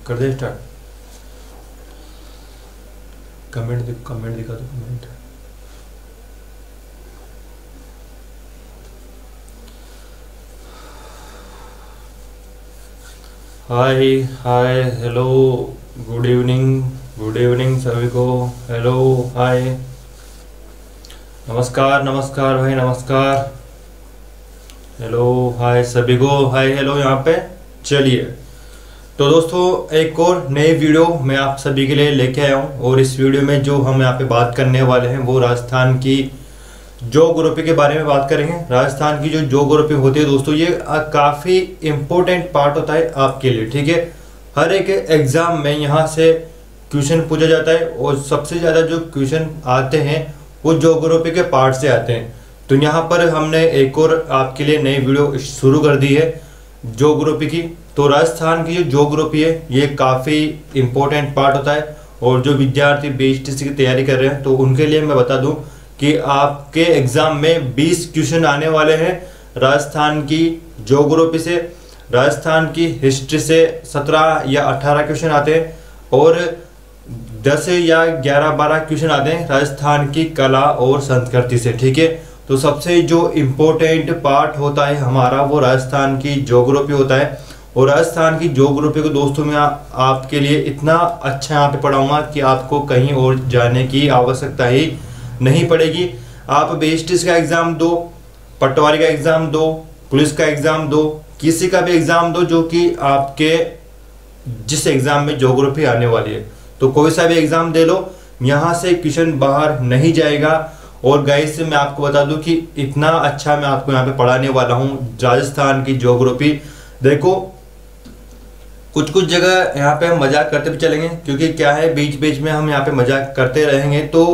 कर they start. Comment दिखा दो कमेंट। हाय हाय हेलो गुड इवनिंग सभी को। हेलो हाय नमस्कार भाई नमस्कार। हेलो हाय सभी को हाय हेलो यहाँ पे। चलिए तो दोस्तों एक और नई वीडियो मैं आप सभी के लिए लेके आया हूँ और इस वीडियो में जो हम यहाँ पे बात करने वाले हैं वो राजस्थान की ज्योग्राफी के बारे में बात करेंगे। राजस्थान की जो ज्योग्राफी होती है दोस्तों ये काफ़ी इम्पोर्टेंट पार्ट होता है आपके लिए, ठीक है। हर एक एग्जाम में यहाँ से क्वेश्चन पूछा जाता है और सबसे ज़्यादा जो क्वेश्चन आते हैं वो ज्योग्राफी के पार्ट से आते हैं। तो यहाँ पर हमने एक और आपके लिए नई वीडियो शुरू कर दी है ज्योग्राफी की। तो राजस्थान की जो ज्योग्राफी है ये काफ़ी इम्पोर्टेंट पार्ट होता है और जो विद्यार्थी बीएचटीसी की तैयारी कर रहे हैं तो उनके लिए मैं बता दूं कि आपके एग्जाम में 20 क्वेश्चन आने वाले हैं राजस्थान की ज्योग्राफी से। राजस्थान की हिस्ट्री से 17 या 18 क्वेश्चन आते हैं और 10 या 11-12 क्वेश्चन आते हैं राजस्थान की कला और संस्कृति से, ठीक है। तो सबसे जो इम्पोर्टेंट पार्ट होता है हमारा वो राजस्थान की ज्योग्राफी होता है। और राजस्थान की ज्योग्राफी को दोस्तों मैं आपके लिए इतना अच्छा यहाँ पे पढ़ाऊंगा कि आपको कहीं और जाने की आवश्यकता ही नहीं पड़ेगी। आप बीएचटीसी का एग्जाम दो, पटवारी का एग्जाम दो, पुलिस का एग्जाम दो, किसी का भी एग्जाम दो जो कि आपके जिस एग्जाम में ज्योग्राफी आने वाली है, तो कोई सा भी एग्जाम दे लो, यहाँ से क्वेश्चन बाहर नहीं जाएगा। और गाइस मैं आपको बता दूं कि इतना अच्छा मैं आपको यहाँ पे पढ़ाने वाला हूँ राजस्थान की ज्योग्राफी। देखो कुछ जगह यहाँ पे हम मजाक करते भी चलेंगे क्योंकि क्या है बीच बीच में हम यहाँ पे मजाक करते रहेंगे तो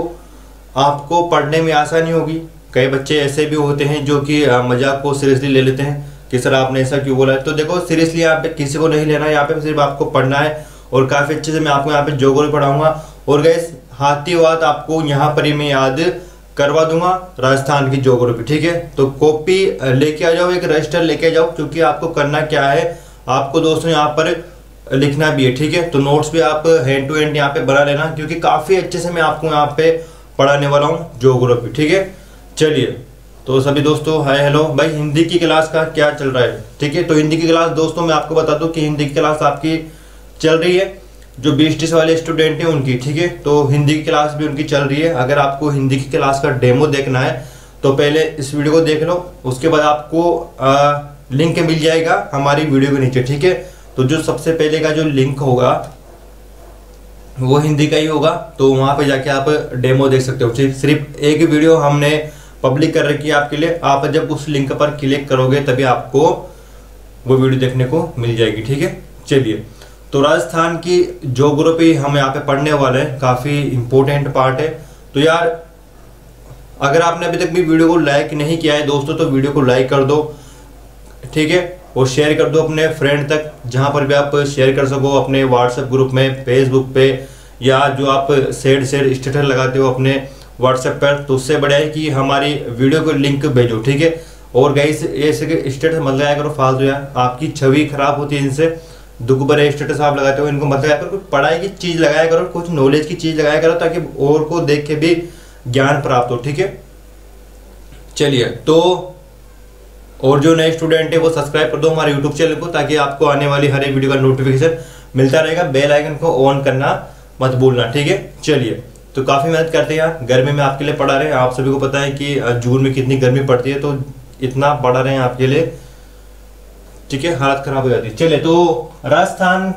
आपको पढ़ने में आसानी होगी। कई बच्चे ऐसे भी होते हैं जो कि मजाक को सीरियसली ले लेते हैं कि सर आपने ऐसा क्यों बोला है। तो देखो सीरियसली यहाँ पे किसी को नहीं लेना है, यहाँ पे सिर्फ आपको पढ़ना है और काफ़ी अच्छे से मैं आपको यहाँ पे ज्योग्राफी पढ़ाऊंगा। और गाइस हाथी बात आपको यहाँ पर ही मैं याद करवा दूंगा राजस्थान की ज्योग्राफी, ठीक है। तो कॉपी लेके आ जाओ, एक रजिस्टर लेके जाओ क्योंकि आपको करना क्या है, आपको दोस्तों यहाँ पर लिखना भी है, ठीक है। तो नोट्स भी आप हैंड टू हैंड यहाँ पे बना लेना क्योंकि काफ़ी अच्छे से मैं आपको यहाँ पे पढ़ाने वाला हूँ ज्योग्राफी, ठीक है। चलिए तो सभी दोस्तों हाय हेलो भाई। हिंदी की क्लास का क्या चल रहा है, ठीक है। तो हिंदी की क्लास दोस्तों मैं आपको बता दूं कि हिंदी की क्लास आपकी चल रही है जो बीएचटीसी वाले स्टूडेंट हैं उनकी, ठीक है। तो हिंदी की क्लास भी उनकी चल रही है। अगर आपको हिंदी की क्लास का डेमो देखना है तो पहले इस वीडियो को देख लो, उसके बाद आपको लिंक मिल जाएगा हमारी वीडियो के नीचे, ठीक है। तो जो सबसे पहले का जो लिंक होगा वो हिंदी का ही होगा, तो वहां पे जाके आप डेमो देख सकते हो। सिर्फ एक वीडियो हमने पब्लिक कर रखी है आपके लिए, आप जब उस लिंक पर क्लिक करोगे तभी आपको वो वीडियो देखने को मिल जाएगी, ठीक है। चलिए तो राजस्थान की ज्योग्राफी हम यहाँ पे पढ़ने वाले हैं, काफी इंपॉर्टेंट पार्ट है। तो यार अगर आपने अभी तक भी वीडियो को लाइक नहीं किया है दोस्तों तो वीडियो को लाइक कर दो, ठीक है। और शेयर कर दो अपने फ्रेंड तक, जहां पर भी आप शेयर कर सको, अपने व्हाट्सएप ग्रुप में, फेसबुक पे, या जो आप शेयर स्टेटस लगाते हो अपने व्हाट्सएप पर, तो उससे बढ़िया है कि हमारी वीडियो को लिंक भेजो, ठीक है। और गाइस ऐसे स्टेटस मत लगाया करो फालतू, यार आपकी छवि खराब होती है इनसे। दुख भरे स्टेटस आप लगाते हो, इनको मत लगाया करो। कुछ पढ़ाई की चीज लगाया करो, कुछ नॉलेज की चीज लगाया करो ताकि और को देख के भी ज्ञान प्राप्त हो, ठीक है। चलिए तो और जो नए स्टूडेंट है वो सब्सक्राइब कर दो हमारे यूट्यूब चैनल को ताकि आपको आने वाली हर एक वीडियो का नोटिफिकेशन मिलता रहेगा। बेल आइकन को ऑन करना मत भूलना, ठीक है। चलिए तो काफी मेहनत करते हैं यार, गर्मी में आपके लिए पढ़ा रहे हैं। आप सभी को पता है कि जून में कितनी गर्मी पड़ती है, तो इतना पढ़ा रहे हैं आपके लिए, ठीक है। हालत खराब हो जाती है। चलिए तो राजस्थान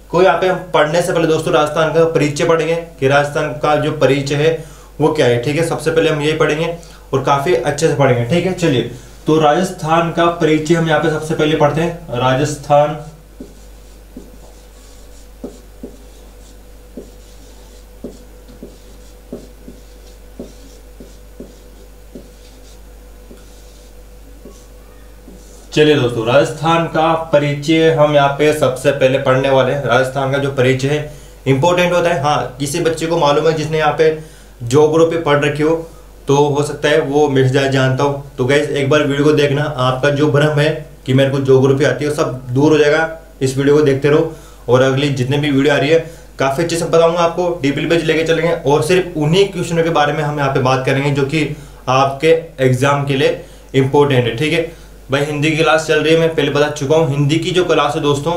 को यहाँ पे हम पढ़ने से पहले दोस्तों राजस्थान का परिचय पढ़ेंगे कि राजस्थान का जो परिचय है वो क्या है, ठीक है। सबसे पहले हम यही पढ़ेंगे और काफी अच्छे से पढ़ेंगे, ठीक है। चलिए तो राजस्थान का परिचय हम यहाँ पे सबसे पहले पढ़ते हैं। राजस्थान चलिए दोस्तों राजस्थान का परिचय हम यहाँ पे सबसे पहले पढ़ने वाले हैं। राजस्थान का जो परिचय है इंपॉर्टेंट होता है। हाँ किसी बच्चे को मालूम है जिसने यहाँ पे ज्योग्राफी पढ़ रखी हो तो हो सकता है वो मिल जाए जानता हो। तो गाइस एक बार वीडियो को देखना, आपका जो भ्रम है कि मेरे को ज्योग्राफी आती है सब दूर हो जाएगा। इस वीडियो को देखते रहो और अगली जितने भी वीडियो आ रही है काफ़ी अच्छे से बताऊंगा आपको, डीपली पे लेके चलेंगे और सिर्फ उन्हीं क्वेश्चनों के बारे में हम यहाँ पे बात करेंगे जो कि आपके एग्जाम के लिए इम्पोर्टेंट है। ठीक है भाई, हिंदी की क्लास चल रही है, मैं पहले बता चुका हूँ। हिंदी की जो क्लास है दोस्तों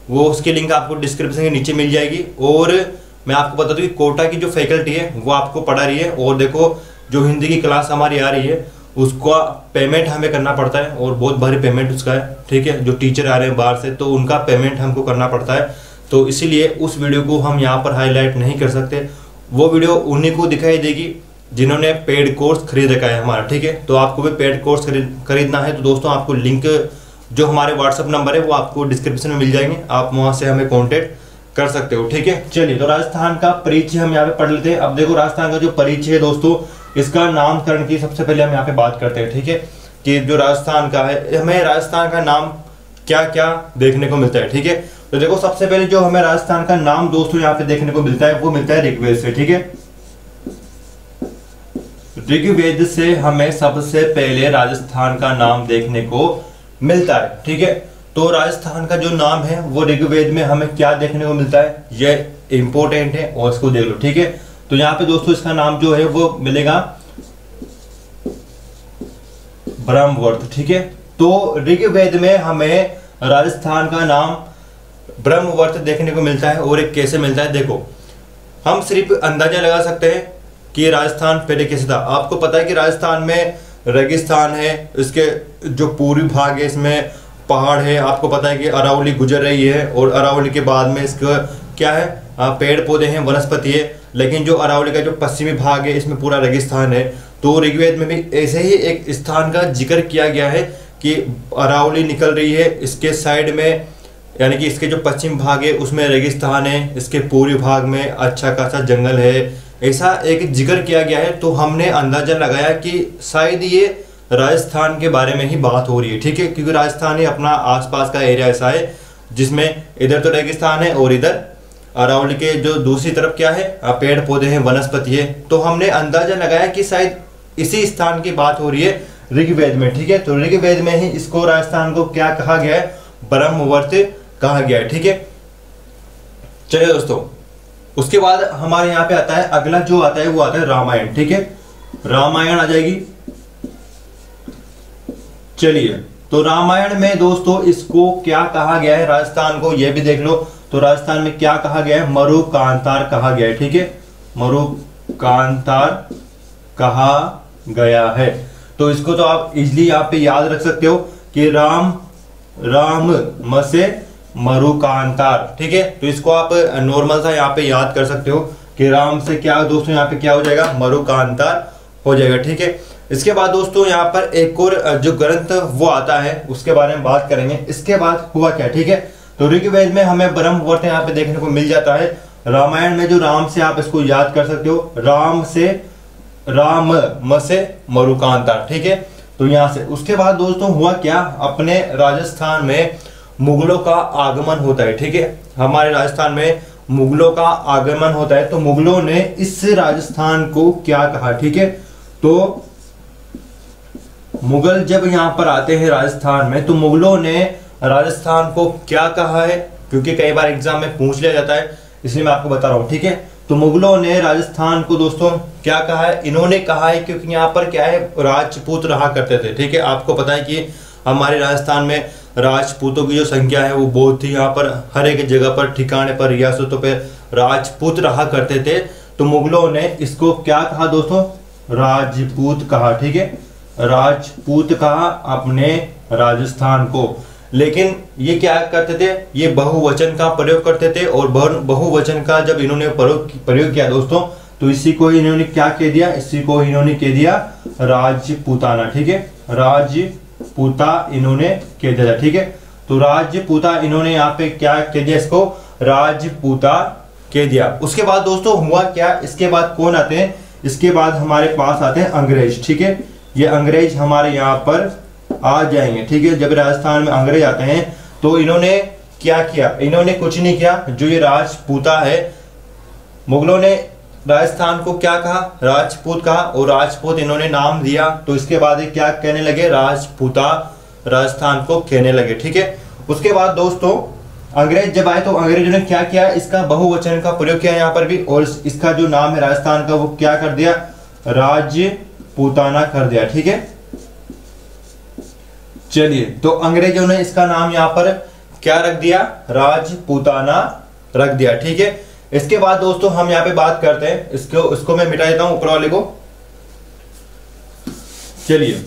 वो उसकी लिंक आपको डिस्क्रिप्शन के नीचे मिल जाएगी। और मैं आपको बता दूं कि कोटा की जो फैकल्टी है वो आपको पढ़ा रही है। और देखो जो हिंदी की क्लास हमारी आ रही है उसका पेमेंट हमें करना पड़ता है और बहुत भारी पेमेंट उसका है। ठीक है, जो टीचर आ रहे हैं बाहर से तो उनका पेमेंट हमको करना पड़ता है, तो इसीलिए उस वीडियो को हम यहाँ पर हाईलाइट नहीं कर सकते। वो वीडियो उन्हीं को दिखाई देगी जिन्होंने पेड कोर्स खरीद रखा है हमारा। ठीक है, तो आपको भी पेड कोर्स खरीदना है तो दोस्तों आपको लिंक जो हमारे व्हाट्सअप नंबर है वो आपको डिस्क्रिप्शन में मिल जाएंगे, आप वहाँ से हमें कॉन्टेक्ट कर सकते हो। ठीक है, चलिए तो राजस्थान का परिचय हम यहाँ पे पढ़ लेते हैं। अब देखो राजस्थान का जो परिचय है दोस्तों, इसका नामकरण की सबसे पहले हम यहाँ पे बात करते हैं। ठीक है, कि जो राजस्थान का है हमें राजस्थान का नाम क्या क्या देखने को मिलता है। ठीक है, तो देखो सबसे पहले जो हमें राजस्थान का नाम दोस्तों यहाँ पे देखने को मिलता है वो मिलता है ऋग्वेद से। ठीक है, ऋग्वेद से हमें सबसे पहले राजस्थान का नाम देखने को मिलता है। ठीक है, तो राजस्थान का जो नाम है वो ऋग्वेद में हमें क्या देखने को मिलता है ये इंपॉर्टेंट है और इसको देख लो। ठीक है, तो यहाँ पे दोस्तों इसका नाम जो है वो मिलेगा ब्रह्मवर्त। ठीक है, तो ऋग्वेद में हमें राजस्थान का नाम ब्रह्मवर्त देखने को मिलता है। और एक कैसे मिलता है, देखो हम सिर्फ अंदाजा लगा सकते हैं कि राजस्थान पहले कैसे था। आपको पता है कि राजस्थान में रेगिस्तान है, इसके जो पूर्वी भाग है इसमें पहाड़ है। आपको पता है कि अरावली गुजर रही है और अरावली के बाद में इसका क्या है, पेड़ पौधे हैं, वनस्पति है। लेकिन जो अरावली का जो पश्चिमी भाग है इसमें पूरा रेगिस्तान है। तो ऋग्वेद में भी ऐसे ही एक स्थान का जिक्र किया गया है कि अरावली निकल रही है, इसके साइड में यानी कि इसके जो पश्चिम भाग है उसमें रेगिस्तान है, इसके पूर्वी भाग में अच्छा खासा जंगल है, ऐसा एक जिक्र किया गया है। तो हमने अंदाजा लगाया कि शायद ये राजस्थान के बारे में ही बात हो रही है। ठीक है, क्योंकि राजस्थान ही अपना आसपास का एरिया ऐसा है जिसमें इधर तो रेगिस्तान है और इधर अरावली के जो दूसरी तरफ क्या है, पेड़ पौधे हैं, वनस्पति है। तो हमने अंदाजा लगाया कि शायद इसी स्थान की बात हो रही है ऋग्वेद में। ठीक है, तो ऋग्वेद में ही इसको राजस्थान को क्या कहा गया है, ब्रह्मवर्त कहा गया है। ठीक है, चलिए दोस्तों उसके बाद हमारे यहाँ पे आता है अगला जो आता है वो आता है रामायण। ठीक है, रामायण आ जाएगी। चलिए तो रामायण में दोस्तों इसको क्या कहा गया है, राजस्थान को ये भी देख लो। तो राजस्थान में क्या कहा गया है, मरुकांतार कहा गया है। ठीक है, मरुकांतार कहा गया है। तो इसको तो आप इजिली यहाँ पे याद रख सकते हो कि राम म से मरुकांतार। ठीक है, तो इसको आप नॉर्मल सा यहाँ पे याद कर सकते हो कि राम से क्या दोस्तों यहाँ पे क्या हो जाएगा, मरुकांतार हो जाएगा। ठीक है, इसके बाद दोस्तों यहाँ पर एक और जो ग्रंथ वो आता है उसके बारे में बात करेंगे। इसके बाद हुआ क्या, ठीक है, तो ऋग्वेद में हमें ब्रह्मवर्त यहाँ पे देखने को मिल जाता है। रामायण में जो राम से आप इसको याद कर सकते हो, राम से राम म से मरुकांतार। ठीक है, तो यहाँ से उसके बाद दोस्तों हुआ क्या, अपने राजस्थान में मुगलों का आगमन होता है। ठीक है, हमारे राजस्थान में मुगलों का आगमन होता है। तो मुगलों ने इस राजस्थान को क्या कहा, ठीक है, तो मुगल जब यहाँ पर आते हैं राजस्थान में तो मुगलों ने राजस्थान को क्या कहा है, क्योंकि कई बार एग्जाम में पूछ लिया जाता है इसलिए मैं आपको बता रहा हूँ। ठीक है, तो मुगलों ने राजस्थान को दोस्तों क्या कहा है, इन्होंने कहा है क्योंकि यहाँ पर क्या है, राजपूत रहा करते थे। ठीक है, आपको पता है कि हमारे राजस्थान में राजपूतों की जो संख्या है वो बहुत ही यहाँ पर हर एक जगह पर ठिकाने पर रियासतों पर राजपूत रहा करते थे। तो मुगलों ने इसको क्या कहा दोस्तों, राजपूत कहा। ठीक है, राजपूत कहा अपने राजस्थान को। लेकिन ये क्या करते थे, ये बहुवचन का प्रयोग करते थे और बहुवचन का जब इन्होंने प्रयोग किया दोस्तों तो इसी को इन्होंने क्या कह दिया, इसी को इन्होंने कह दिया राजपूताना। ठीक है, राजपूता इन्होंने कह दिया। ठीक है, तो राजपूता इन्होंने यहाँ पे क्या कह दिया, इसको राजपूता कह दिया। उसके बाद दोस्तों हुआ क्या, इसके बाद कौन आते हैं, इसके बाद हमारे पास आते हैं अंग्रेज। ठीक है, ये अंग्रेज हमारे यहाँ पर आ जाएंगे। ठीक है, जब राजस्थान में अंग्रेज आते हैं तो इन्होंने क्या किया, इन्होंने कुछ नहीं किया। जो ये राजपूता है, मुगलों ने राजस्थान को क्या कहा, राजपूत कहा और राजपूत इन्होंने नाम दिया। तो इसके बाद ये क्या कहने लगे, राजपूता राजस्थान को कहने लगे। ठीक है, उसके बाद दोस्तों अंग्रेज जब आए तो अंग्रेजों ने क्या किया, इसका बहुवचन का प्रयोग किया यहाँ पर भी, और इसका जो नाम है राजस्थान का वो क्या कर दिया, राजपूताना कर दिया। ठीक है, चलिए तो अंग्रेजों ने इसका नाम यहाँ पर क्या रख दिया, राजपूताना रख दिया। ठीक है, इसके बाद दोस्तों हम यहाँ पे बात करते हैं, इसको मैं मिटा देता हूं ऊपर वाले को। चलिए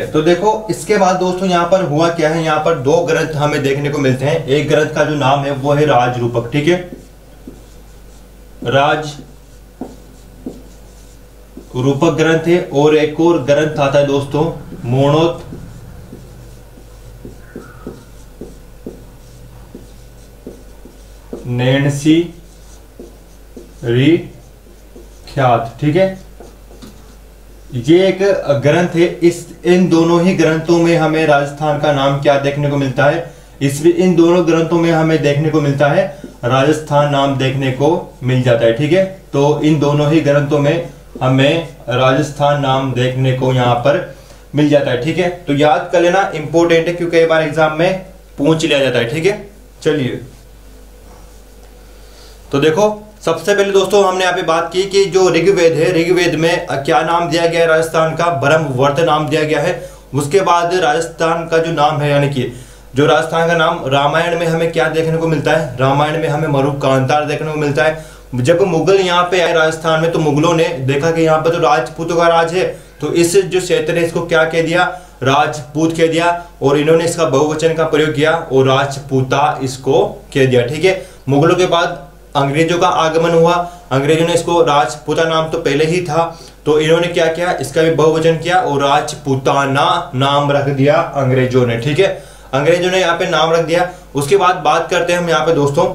तो देखो इसके बाद दोस्तों यहाँ पर हुआ क्या है, यहाँ पर दो ग्रंथ हमें देखने को मिलते हैं। एक ग्रंथ का जो नाम है वो है राजरूपक। ठीक है, राज रूपक ग्रंथ है, और एक और ग्रंथ आता है दोस्तों मोणोत नैणसी री ख्यात। ठीक है, ये एक ग्रंथ है। इन दोनों ही ग्रंथों में हमें राजस्थान का नाम क्या देखने को मिलता है, इन दोनों ग्रंथों में हमें देखने को मिलता है राजस्थान नाम देखने को मिल जाता है। ठीक है, तो इन दोनों ही ग्रंथों में हमें राजस्थान नाम देखने को यहाँ पर मिल जाता है। ठीक है, तो याद कर लेना, इंपॉर्टेंट है क्योंकि कई बार एग्जाम में पूछ लिया जाता है। ठीक है, चलिए तो देखो सबसे पहले दोस्तों हमने यहाँ पे बात की कि जो ऋग्वेद है, ऋग्वेद में क्या नाम दिया गया है राजस्थान का, ब्रह्मवर्त नाम दिया गया है। उसके बाद राजस्थान का जो नाम है, यानी कि जो राजस्थान का नाम रामायण में हमें क्या देखने को मिलता है, रामायण में हमें मरुकांतार देखने को मिलता है। जब मुगल यहाँ पे आए राजस्थान में तो मुगलों ने देखा कि यहाँ पे तो राजपूतों का राज है, तो इस जो क्षेत्र है इसको क्या कह दिया, राजपूत कह दिया, और इन्होंने इसका बहुवचन का प्रयोग किया और राजपूता इसको कह दिया। ठीक है, मुगलों के बाद अंग्रेजों का आगमन हुआ, अंग्रेजों ने इसको राजपूता नाम तो पहले ही था, तो इन्होंने क्या किया, इसका भी बहुवचन किया और राजपूताना नाम रख दिया अंग्रेजों ने। ठीक है, अंग्रेजों ने यहाँ पे नाम रख दिया। उसके बाद बात करते हैं हम यहाँ पे दोस्तों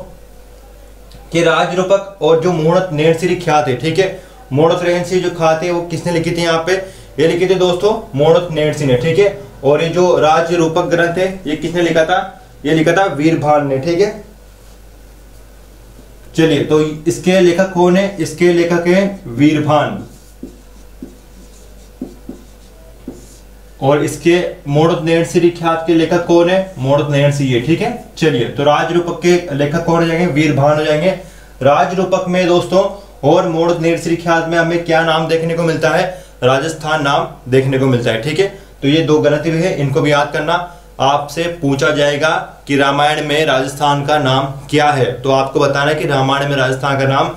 कि राजरूपक और जो मोणत नैणसी ख्यात है। ठीक है, मोणत नैणसी जो ख्यात है वो किसने लिखी थी, यहाँ पे ये लिखी थी दोस्तों मोणत नैणसी ने। ठीक है, और ये जो राजरूपक ग्रंथ है ये किसने लिखा था, ये लिखा था वीरभान ने। ठीक है, चलिए तो इसके लेखक कौन है, इसके लेखक है वीरभान, और इसके मोणत नैणसी ख्यात के लेखक कौन है, मोणत नैणसी है। ठीक है, चलिए तो राजरूपक के लेखक कौन हो जाएंगे, वीरभान हो जाएंगे। राजरूपक में दोस्तों और मोणत नैणसी ख्यात में हमें क्या नाम देखने को मिलता है, राजस्थान नाम देखने को मिलता है। ठीक है, तो ये दो ग्रंथ भी है, इनको भी याद करना। आपसे पूछा जाएगा कि रामायण में राजस्थान का नाम क्या है, तो आपको बताना है कि रामायण में राजस्थान का नाम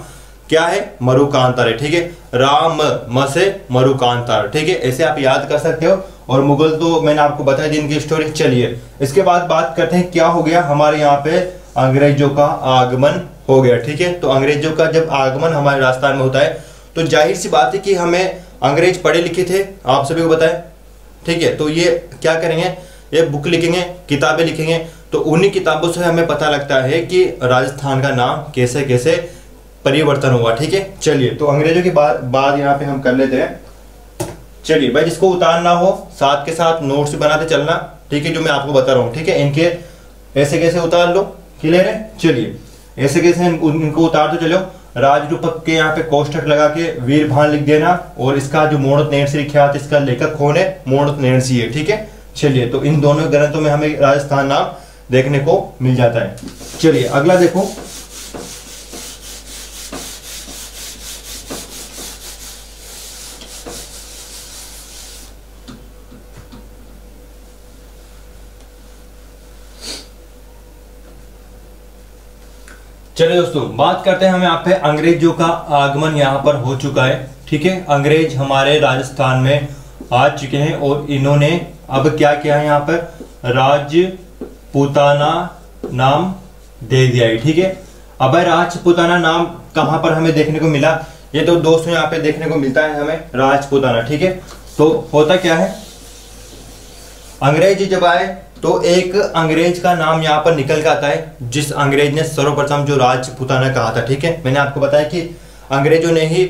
क्या है, मरुकांतार है। ठीक है, राम म से मरुकांतार। ठीक है, ऐसे आप याद कर सकते हो। और मुगल तो मैंने आपको बताया थी इनकी स्टोरी। चलिए इसके बाद बात करते हैं क्या हो गया, हमारे यहाँ पे अंग्रेजों का आगमन हो गया। ठीक है, तो अंग्रेजों का जब आगमन हमारे राजस्थान में होता है तो जाहिर सी बात है कि हमें अंग्रेज पढ़े लिखे थे, आप सभी को बताएं। ठीक है, तो ये क्या करेंगे, ये बुक लिखेंगे, किताबें लिखेंगे, तो उन्हीं किताबों से हमें पता लगता है कि राजस्थान का नाम कैसे कैसे परिवर्तन हुआ। ठीक है, चलिए तो अंग्रेजों की बात यहाँ पे हम कर लेते हैं। चलिए भाई, जिसको उतारना हो साथ के साथ नोट्स बनाते चलना। ठीक है, जो मैं आपको बता रहा हूँ। ठीक है, इनके ऐसे कैसे उतार लो, क्लियर है। चलिए ऐसे कैसे इनको उतार तो चलो। राजरूपक के यहाँ पे कोष्ठक लगा के वीरभान लिख देना, और इसका जो मोणत नैणसी ख्यात, इसका लेखक कौन है, मोणत नैणसी है। ठीक है, चलिए तो इन दोनों ग्रंथों में हमें राजस्थान नाम देखने को मिल जाता है। चलिए अगला देखो, चलिए दोस्तों बात करते हैं हम यहाँ पे अंग्रेजों का आगमन यहाँ पर हो चुका है। ठीक है, अंग्रेज हमारे राजस्थान में आ चुके हैं और इन्होंने अब क्या किया है, यहाँ पर राजपूताना नाम दे दिया है। ठीक है, अब राजपूताना नाम कहां पर हमें देखने को मिला, ये तो दोस्तों यहाँ पे देखने को मिलता है हमें राजपूताना। ठीक है, तो होता क्या है, अंग्रेज जब आए तो एक अंग्रेज का नाम यहाँ पर निकल के आता है, जिस अंग्रेज ने सर्वप्रथम जो राजपूताना कहा था। ठीक है, मैंने आपको बताया कि अंग्रेजों ने ही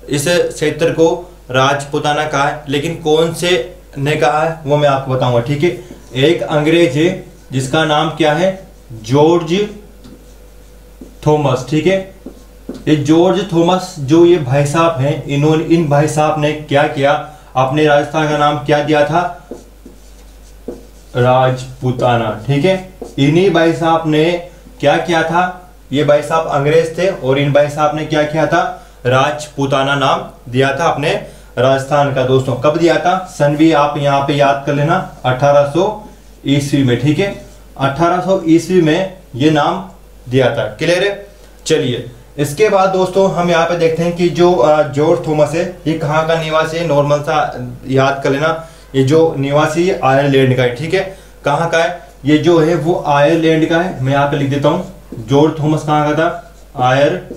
इस क्षेत्र को राजपूताना कहा है, लेकिन कौन से ने कहा है वो मैं आपको बताऊंगा। ठीक है, एक अंग्रेज है जिसका नाम क्या है, जॉर्ज थॉमस। ठीक है, ये जॉर्ज थॉमस जो ये भाई साहब हैं, इन्होंने इन भाई साहब ने क्या किया, अपने राजस्थान का नाम क्या दिया था, राजपूताना। ठीक है, इन्हीं भाई साहब ने क्या किया था, ये भाई साहब अंग्रेज थे और इन भाई साहब ने क्या किया था, राजपूताना नाम दिया था अपने राजस्थान का। दोस्तों कब दिया था, सन भी आप यहाँ पे याद कर लेना, 1800 ईस्वी में। ठीक है, 1800 ईस्वी में ये नाम दिया था। क्लियर है। चलिए इसके बाद दोस्तों हम यहाँ पे देखते हैं कि जो जॉर्ज थॉमस है ये कहाँ का निवासी है। नॉर्मल सा याद कर लेना, ये जो निवासी है आयरलैंड का है। ठीक है, कहाँ का है, ये जो है वो आयरलैंड का है। मैं यहाँ पे लिख देता हूँ, जॉर्ज थॉमस कहाँ का था, आयरलैंड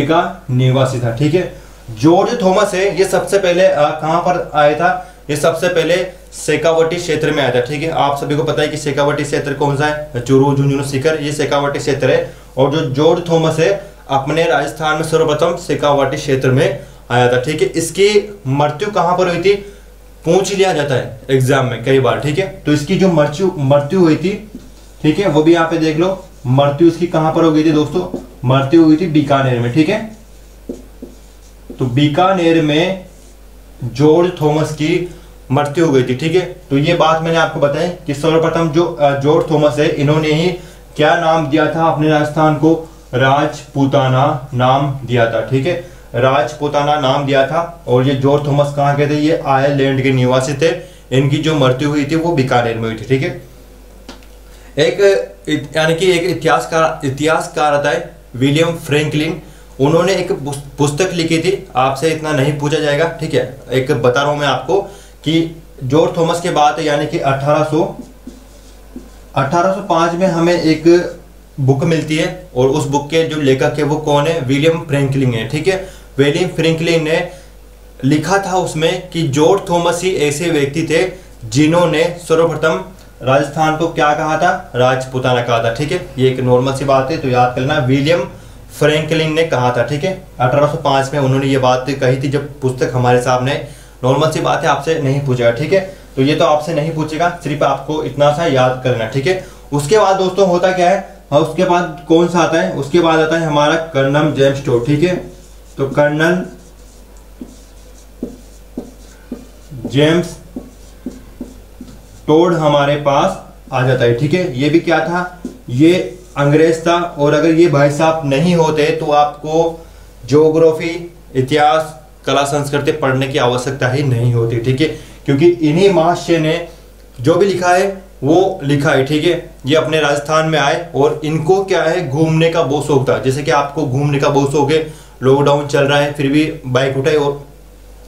का निवासी था। ठीक है, जॉर्ज थॉमस है, ये सबसे पहले कहाँ पर आया था, ये सबसे पहले शेखावटी क्षेत्र में आया था। ठीक है, आप सभी को पता है कि शेखावटी क्षेत्र कौन सा है, चूरू झुंझुनू सीकर, ये शेखावटी क्षेत्र है। और जो जॉर्ज थॉमस है अपने राजस्थान में सर्वप्रथम शेखावटी क्षेत्र में आया था। ठीक है, इसकी मृत्यु कहाँ पर हुई थी, पूछ लिया जाता है एग्जाम में कई बार। ठीक है, तो इसकी जो मृत्यु हुई थी, ठीक है, वो भी यहाँ पे देख लो, मृत्यु इसकी कहाँ पर हो गई थी दोस्तों, मृत्यु हुई थी बीकानेर में। ठीक है, तो बीकानेर में जॉर्ज थॉमस की मृत्यु हो गई थी। ठीक है, तो ये बात मैंने आपको बताई कि सर्वप्रथम जो जॉर्ज थॉमस है इन्होंने ही क्या नाम दिया था अपने राजस्थान को, राजपूताना नाम दिया था। ठीक है, राजपूताना नाम दिया था। और ये जॉर्ज थॉमस कहाँ के थे, ये आयरलैंड के निवासी थे। इनकी जो मृत्यु हुई थी वो बीकानेर में हुई थी। ठीक है, एक यानी कि एक इतिहासकार आता है विलियम फ्रैंकलिन, उन्होंने एक पुस्तक लिखी थी, आपसे इतना नहीं पूछा जाएगा। ठीक है, एक बता रहा हूं मैं आपको कि जॉर्ज थॉमस के बाद यानी कि 1805 में हमें एक बुक मिलती है और उस बुक के जो लेखक है वो कौन है, विलियम फ्रैंकलिन है। ठीक है, विलियम फ्रैंकलिन ने लिखा था उसमें कि जॉर्ज थॉमस ही ऐसे व्यक्ति थे जिन्होंने सर्वप्रथम राजस्थान को क्या कहा था, राजपूताना कहा था। ठीक है, ये एक नॉर्मल सी बात है, तो याद करना विलियम फ्रैंकलिन ने कहा था। ठीक है, 1805 में उन्होंने ये बात कही थी जब पुस्तक हमारे सामने, नॉर्मल सी बात है, आपसे नहीं पूछेगा। ठीक है, तो ये तो आपसे नहीं पूछेगा, सिर्फ आपको इतना सा याद करना। ठीक है, उसके बाद दोस्तों होता क्या है, उसके बाद कौन सा आता है, उसके बाद आता है हमारा कर्नल जेम्स टोड। ठीक है, तो कर्नल जेम्स टोड हमारे पास आ जाता है। ठीक है, ये भी क्या था, ये अंग्रेज था। और अगर ये भाई साहब नहीं होते तो आपको ज्योग्राफी, इतिहास, कला, संस्कृति पढ़ने की आवश्यकता ही नहीं होती। ठीक है, क्योंकि इन्हीं महाशय ने जो भी लिखा है वो लिखा है। ठीक है, ये अपने राजस्थान में आए और इनको क्या है, घूमने का बहुत शौक था। जैसे कि आपको घूमने का बहुत शौक है, लॉकडाउन चल रहा है फिर भी बाइक उठाए और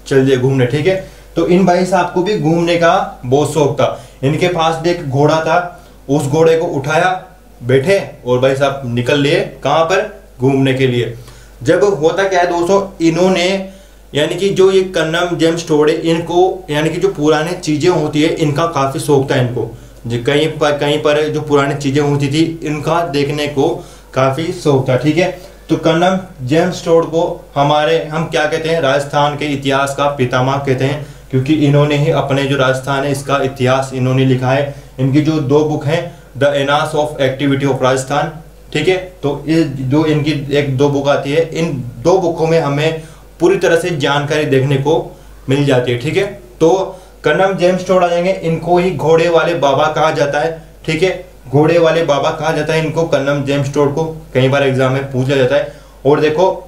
चल दिए घूमने। ठीक है, तो इन भाई साहब को भी घूमने का बहुत शौक था। इनके पास भी एक घोड़ा था, उस घोड़े को उठाया, बैठे और भाई साहब निकल लिए कहां पर, घूमने के लिए। जब होता क्या है दोस्तों, इन्होंने यानी कि जो ये कर्नल जेम्स टोड है, इनको यानी कि जो पुरानी चीजें होती है इनका काफी शौक था इनको। जो कहीं पर जो पुरानी चीजें होती थी इनका देखने को काफी शौक था। ठीक है, तो कर्नल जेम्स टोड को हम क्या कहते हैं, राजस्थान के इतिहास का पितामह कहते हैं, क्योंकि इन्होंने ही अपने जो राजस्थान है इसका इतिहास इन्होंने लिखा है। इनकी जो 2 बुक हैं, the annals of activity of Rajasthan. ठीक है, तो ये जो इनकी 1-2 बुक आती है, इन 2 बुकों में हमें पूरी तरह से जानकारी देखने को मिल जाती है। ठीक है, तो कर्नल जेम्स टोड आ जाएंगे, इनको ही घोड़े वाले बाबा कहा जाता है। ठीक है, घोड़े वाले बाबा कहा जाता है इनको, कर्नल जेम्स टोड को कई बार एग्जाम में पूछा जाता है। और देखो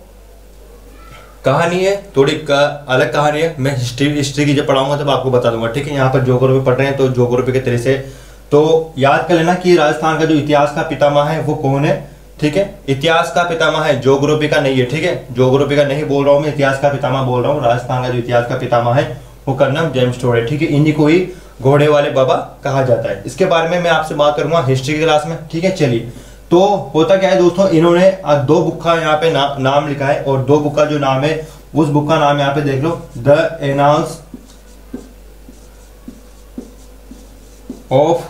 कहानी है थोड़ी अलग कहानी है, मैं हिस्ट्री की जब पढ़ाऊंगा तब आपको बता दूंगा। ठीक है, यहाँ पर ज्योग्राफी पढ़ रहे हैं तो ज्योग्राफी के तरीके से तो याद कर लेना कि राजस्थान का जो इतिहास का पितामह है वो कौन है। ठीक है, इतिहास का पितामह है, ज्योग्राफी का नहीं है। ठीक है, ज्योग्राफी का नहीं बोल रहा हूँ मैं, इतिहास का पितामह बोल रहा हूँ। राजस्थान का जो इतिहास का पितामह है वो कर्नल जेम्स टोड है। ठीक है, इन्हीं को ही घोड़े वाले बाबा कहा जाता है। इसके बारे में मैं आपसे बात करूंगा हिस्ट्री की क्लास में। ठीक है, चलिए, तो होता क्या है दोस्तों, इन्होंने 2 बुक का यहाँ पे नाम लिखा है और 2 बुक का जो नाम है उस बुक का नाम यहाँ पे देख लो, the annals of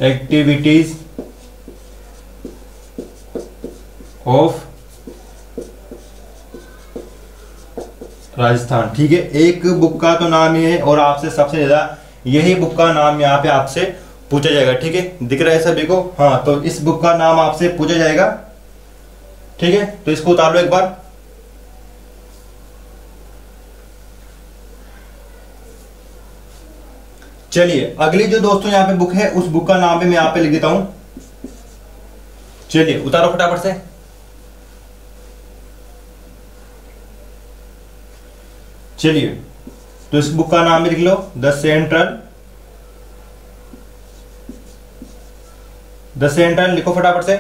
activities of Rajasthan. ठीक है, एक बुक का तो नाम ये है और आपसे सबसे ज्यादा यही बुक का नाम यहाँ पे आपसे पूछा जाएगा। ठीक है, दिख रहा है सभी को? हाँ, तो इस बुक का नाम आपसे पूछा जाएगा। ठीक है, तो इसको उतार लो एक बार। चलिए, अगली जो दोस्तों यहाँ पे बुक है, उस बुक का नाम भी मैं यहाँ पे लिख देता हूं। चलिए उतारो फटाफट से। चलिए, तो इस बुक का नाम भी लिख लो, द सेंट्रल लिखो फटाफट से।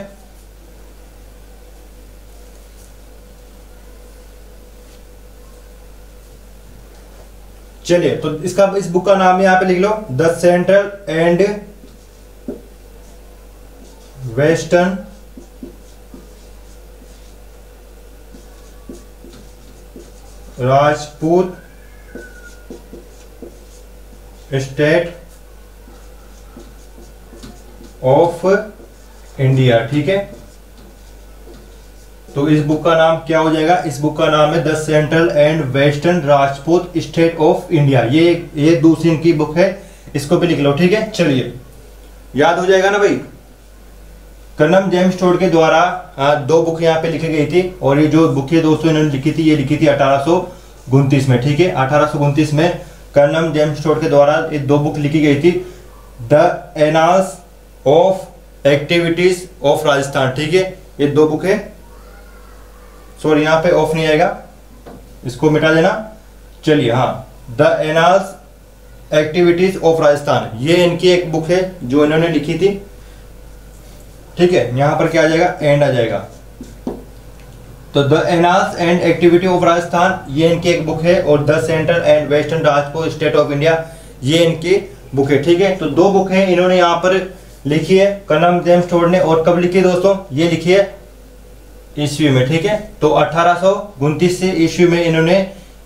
चलिए, तो इस बुक का नाम यहां पे लिख लो, the central and western Rajput state of India. ठीक है, तो इस बुक का नाम क्या हो जाएगा? इस बुक का नाम है the central and western Rajput state of India. ये दूसरी इनकी बुक है, इसको भी लिख लो। ठीक है, चलिए याद हो जाएगा ना भाई। कर्नल जेम्स टोड के द्वारा दो बुक यहाँ पे लिखी गई थी, और ये जो बुक है दोस्तों इन्होंने लिखी थी, ये लिखी थी 1829 में। ठीक है, 1829 में कर्नल जेम्स टोड के द्वारा ये दो बुक लिखी गई थी, the annals of activities of Rajasthan. ठीक है, ये दो बुक है। सॉरी, यहाँ पे ऑफ नहीं आएगा, इसको मिटा देना। चलिए, हाँ, the annals activities of Rajasthan, ये इनकी एक बुक है जो इन्होंने लिखी थी। ठीक है, यहां पर क्या आ जाएगा? एंड आ जाएगा। तो the annals and activity of Rajasthan, ये इनकी एक बुक है, और the central and western Rajput state of India, ये इनकी बुक है। ठीक है, तो दो बुक है इन्होंने यहाँ पर लिखी है कर्नल जेम्स टोड ने। और कब लिखी है दोस्तों? ये लिखी है ईस्वी में। ठीक है, तो 1829 से ईस्वी में इन्होंने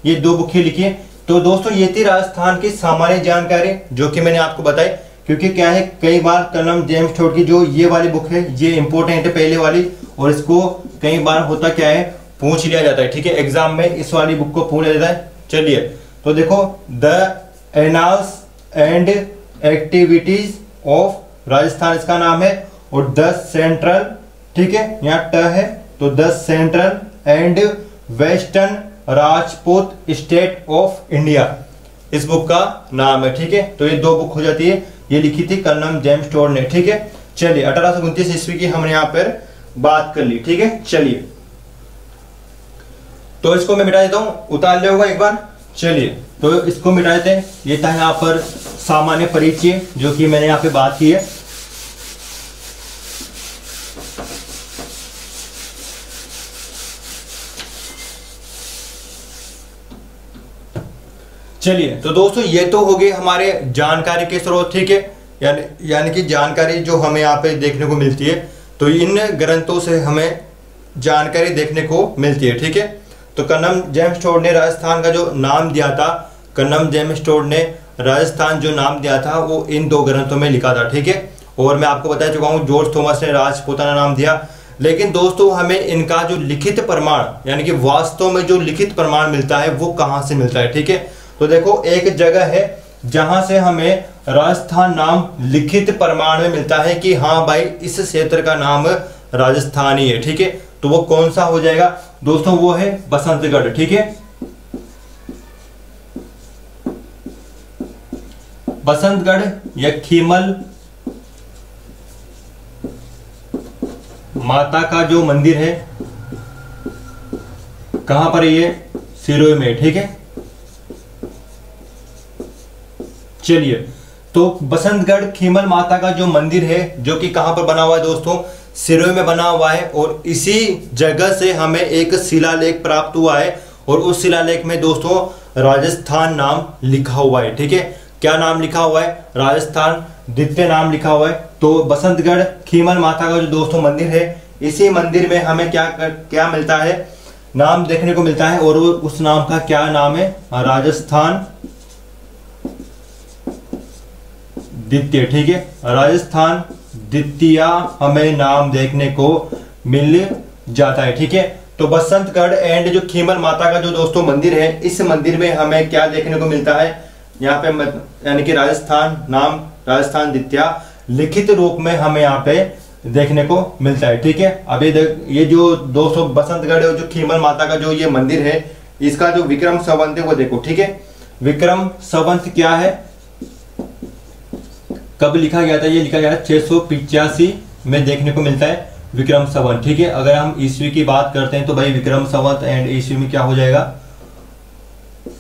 ये दो बुकें लिखी है। तो दोस्तों ये थी राजस्थान की सामान्य जानकारी जो कि मैंने आपको बताई। क्योंकि क्या है, कई बार कर्नल जेम्स टोड की जो ये वाली बुक है, ये इंपॉर्टेंट है पहले वाली, और इसको कई बार होता क्या है, पूछ लिया जाता है। ठीक है, एग्जाम में इस वाली बुक को पूछ लिया जाता है। चलिए, तो देखो, the annals and activities of Rajasthan इसका नाम है, और द सेंट्रल, ठीक है, यहाँ ट है, तो the central and western Rajput state of India इस बुक का नाम है। ठीक है, तो ये दो बुक हो जाती है, ये लिखी थी कर्नल जेम्स टोड ने। ठीक है, चलिए 1829 ईस्वी की हमने यहां पर बात कर ली। ठीक है, चलिए, तो इसको मैं मिटा देता हूं, उतार ले होगा एक बार। चलिए, तो इसको मिटा देते हैं। ये था यहां पर सामान्य परिचय जो कि मैंने यहां पे बात की है। चलिए, तो दोस्तों ये तो हो गए हमारे जानकारी के स्रोत। ठीक है, यानी कि जानकारी जो हमें यहाँ पे देखने को मिलती है, तो इन ग्रंथों से हमें जानकारी देखने को मिलती है। ठीक है, तो कर्नल जेम्स टोड ने राजस्थान का जो नाम दिया था, कर्नल जेम्स टोड ने राजस्थान जो नाम दिया था वो इन दो ग्रंथों में लिखा था। ठीक है, और मैं आपको बता चुका हूँ जॉर्ज थॉमस ने राजपूताना नाम दिया। लेकिन दोस्तों हमें इनका जो लिखित प्रमाण, यानी कि वास्तव में जो लिखित प्रमाण मिलता है वो कहाँ से मिलता है? ठीक है, तो देखो, एक जगह है जहां से हमें राजस्थान नाम लिखित प्रमाण में मिलता है कि हाँ भाई इस क्षेत्र का नाम राजस्थान ही है। ठीक है, तो वो कौन सा हो जाएगा दोस्तों? वो है बसंतगढ़। ठीक है, बसंतगढ़ या खीमल माता का जो मंदिर है, कहां पर है ये? सिरोही में। ठीक है, चलिए, तो बसंतगढ़ खीमल माता का जो मंदिर है, जो कि कहां पर बना हुआ है दोस्तों? सिरोही में बना हुआ है। और इसी जगह से हमें एक शिलालेख प्राप्त हुआ है, और उस शिलालेख में दोस्तों राजस्थान नाम लिखा हुआ है। ठीक है, क्या नाम लिखा हुआ है? राजस्थान द्वितीय नाम लिखा हुआ है। तो बसंतगढ़ खीमल माता का जो दोस्तों मंदिर है, इसी मंदिर में हमें क्या मिलता है? नाम देखने को मिलता है, और उस नाम का क्या नाम है? राजस्थान द्वितीय। ठीक है, राजस्थान द्वितीय हमें नाम देखने को मिल जाता है। ठीक है, तो बसंतगढ़ एंड जो खीमल माता का जो दोस्तों मंदिर है, इस मंदिर में हमें क्या देखने को मिलता है? यहाँ पे यानी कि राजस्थान नाम, राजस्थान द्वितीय लिखित रूप में हमें यहाँ पे देखने को मिलता है। ठीक है, अब ये जो दोस्तों बसंतगढ़ जो खीमल माता का जो ये मंदिर है, इसका जो विक्रम संवत है वो देखो। ठीक है, विक्रम संवत क्या है, कब लिखा गया था, ये लिखा गया 685 में देखने को मिलता है विक्रम संवत। ठीक है, अगर हम ईस्वी की बात करते हैं तो भाई विक्रम संवत एंड ईस्वी में क्या हो जाएगा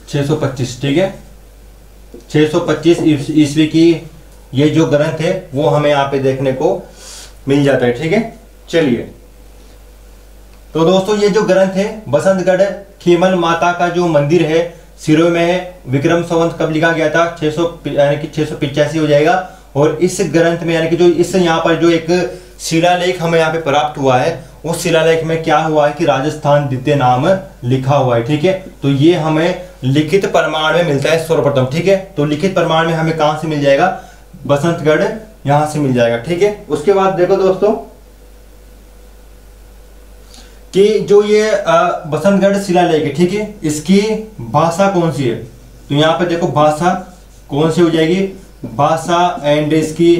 625। ठीक है, 625 ईस्वी की ये जो ग्रंथ है वो हमें यहाँ पे देखने को मिल जाता है। ठीक है, चलिए तो दोस्तों ये जो ग्रंथ है बसंतगढ़ खीमल माता का जो मंदिर है सिरों में है, विक्रम संवत कब लिखा गया था 600 यानी कि 685 हो जाएगा। और इस ग्रंथ में यानी कि जो इस यहाँ पर जो एक शिलालेख हमें यहाँ पे प्राप्त हुआ है, उस शिलालेख में क्या हुआ है कि राजस्थान द्वितीय नाम लिखा हुआ है। ठीक है, तो ये हमें लिखित प्रमाण में मिलता है सर्वप्रथम। ठीक है, तो लिखित प्रमाण में हमें कहां से मिल जाएगा, बसंतगढ़ यहां से मिल जाएगा। ठीक है, उसके बाद देखो दोस्तों कि जो ये बसंतगढ़ शिलालेख है, ठीक है, इसकी भाषा कौन सी है, तो यहाँ पे देखो भाषा कौन सी हो जाएगी, भाषा एंड इसकी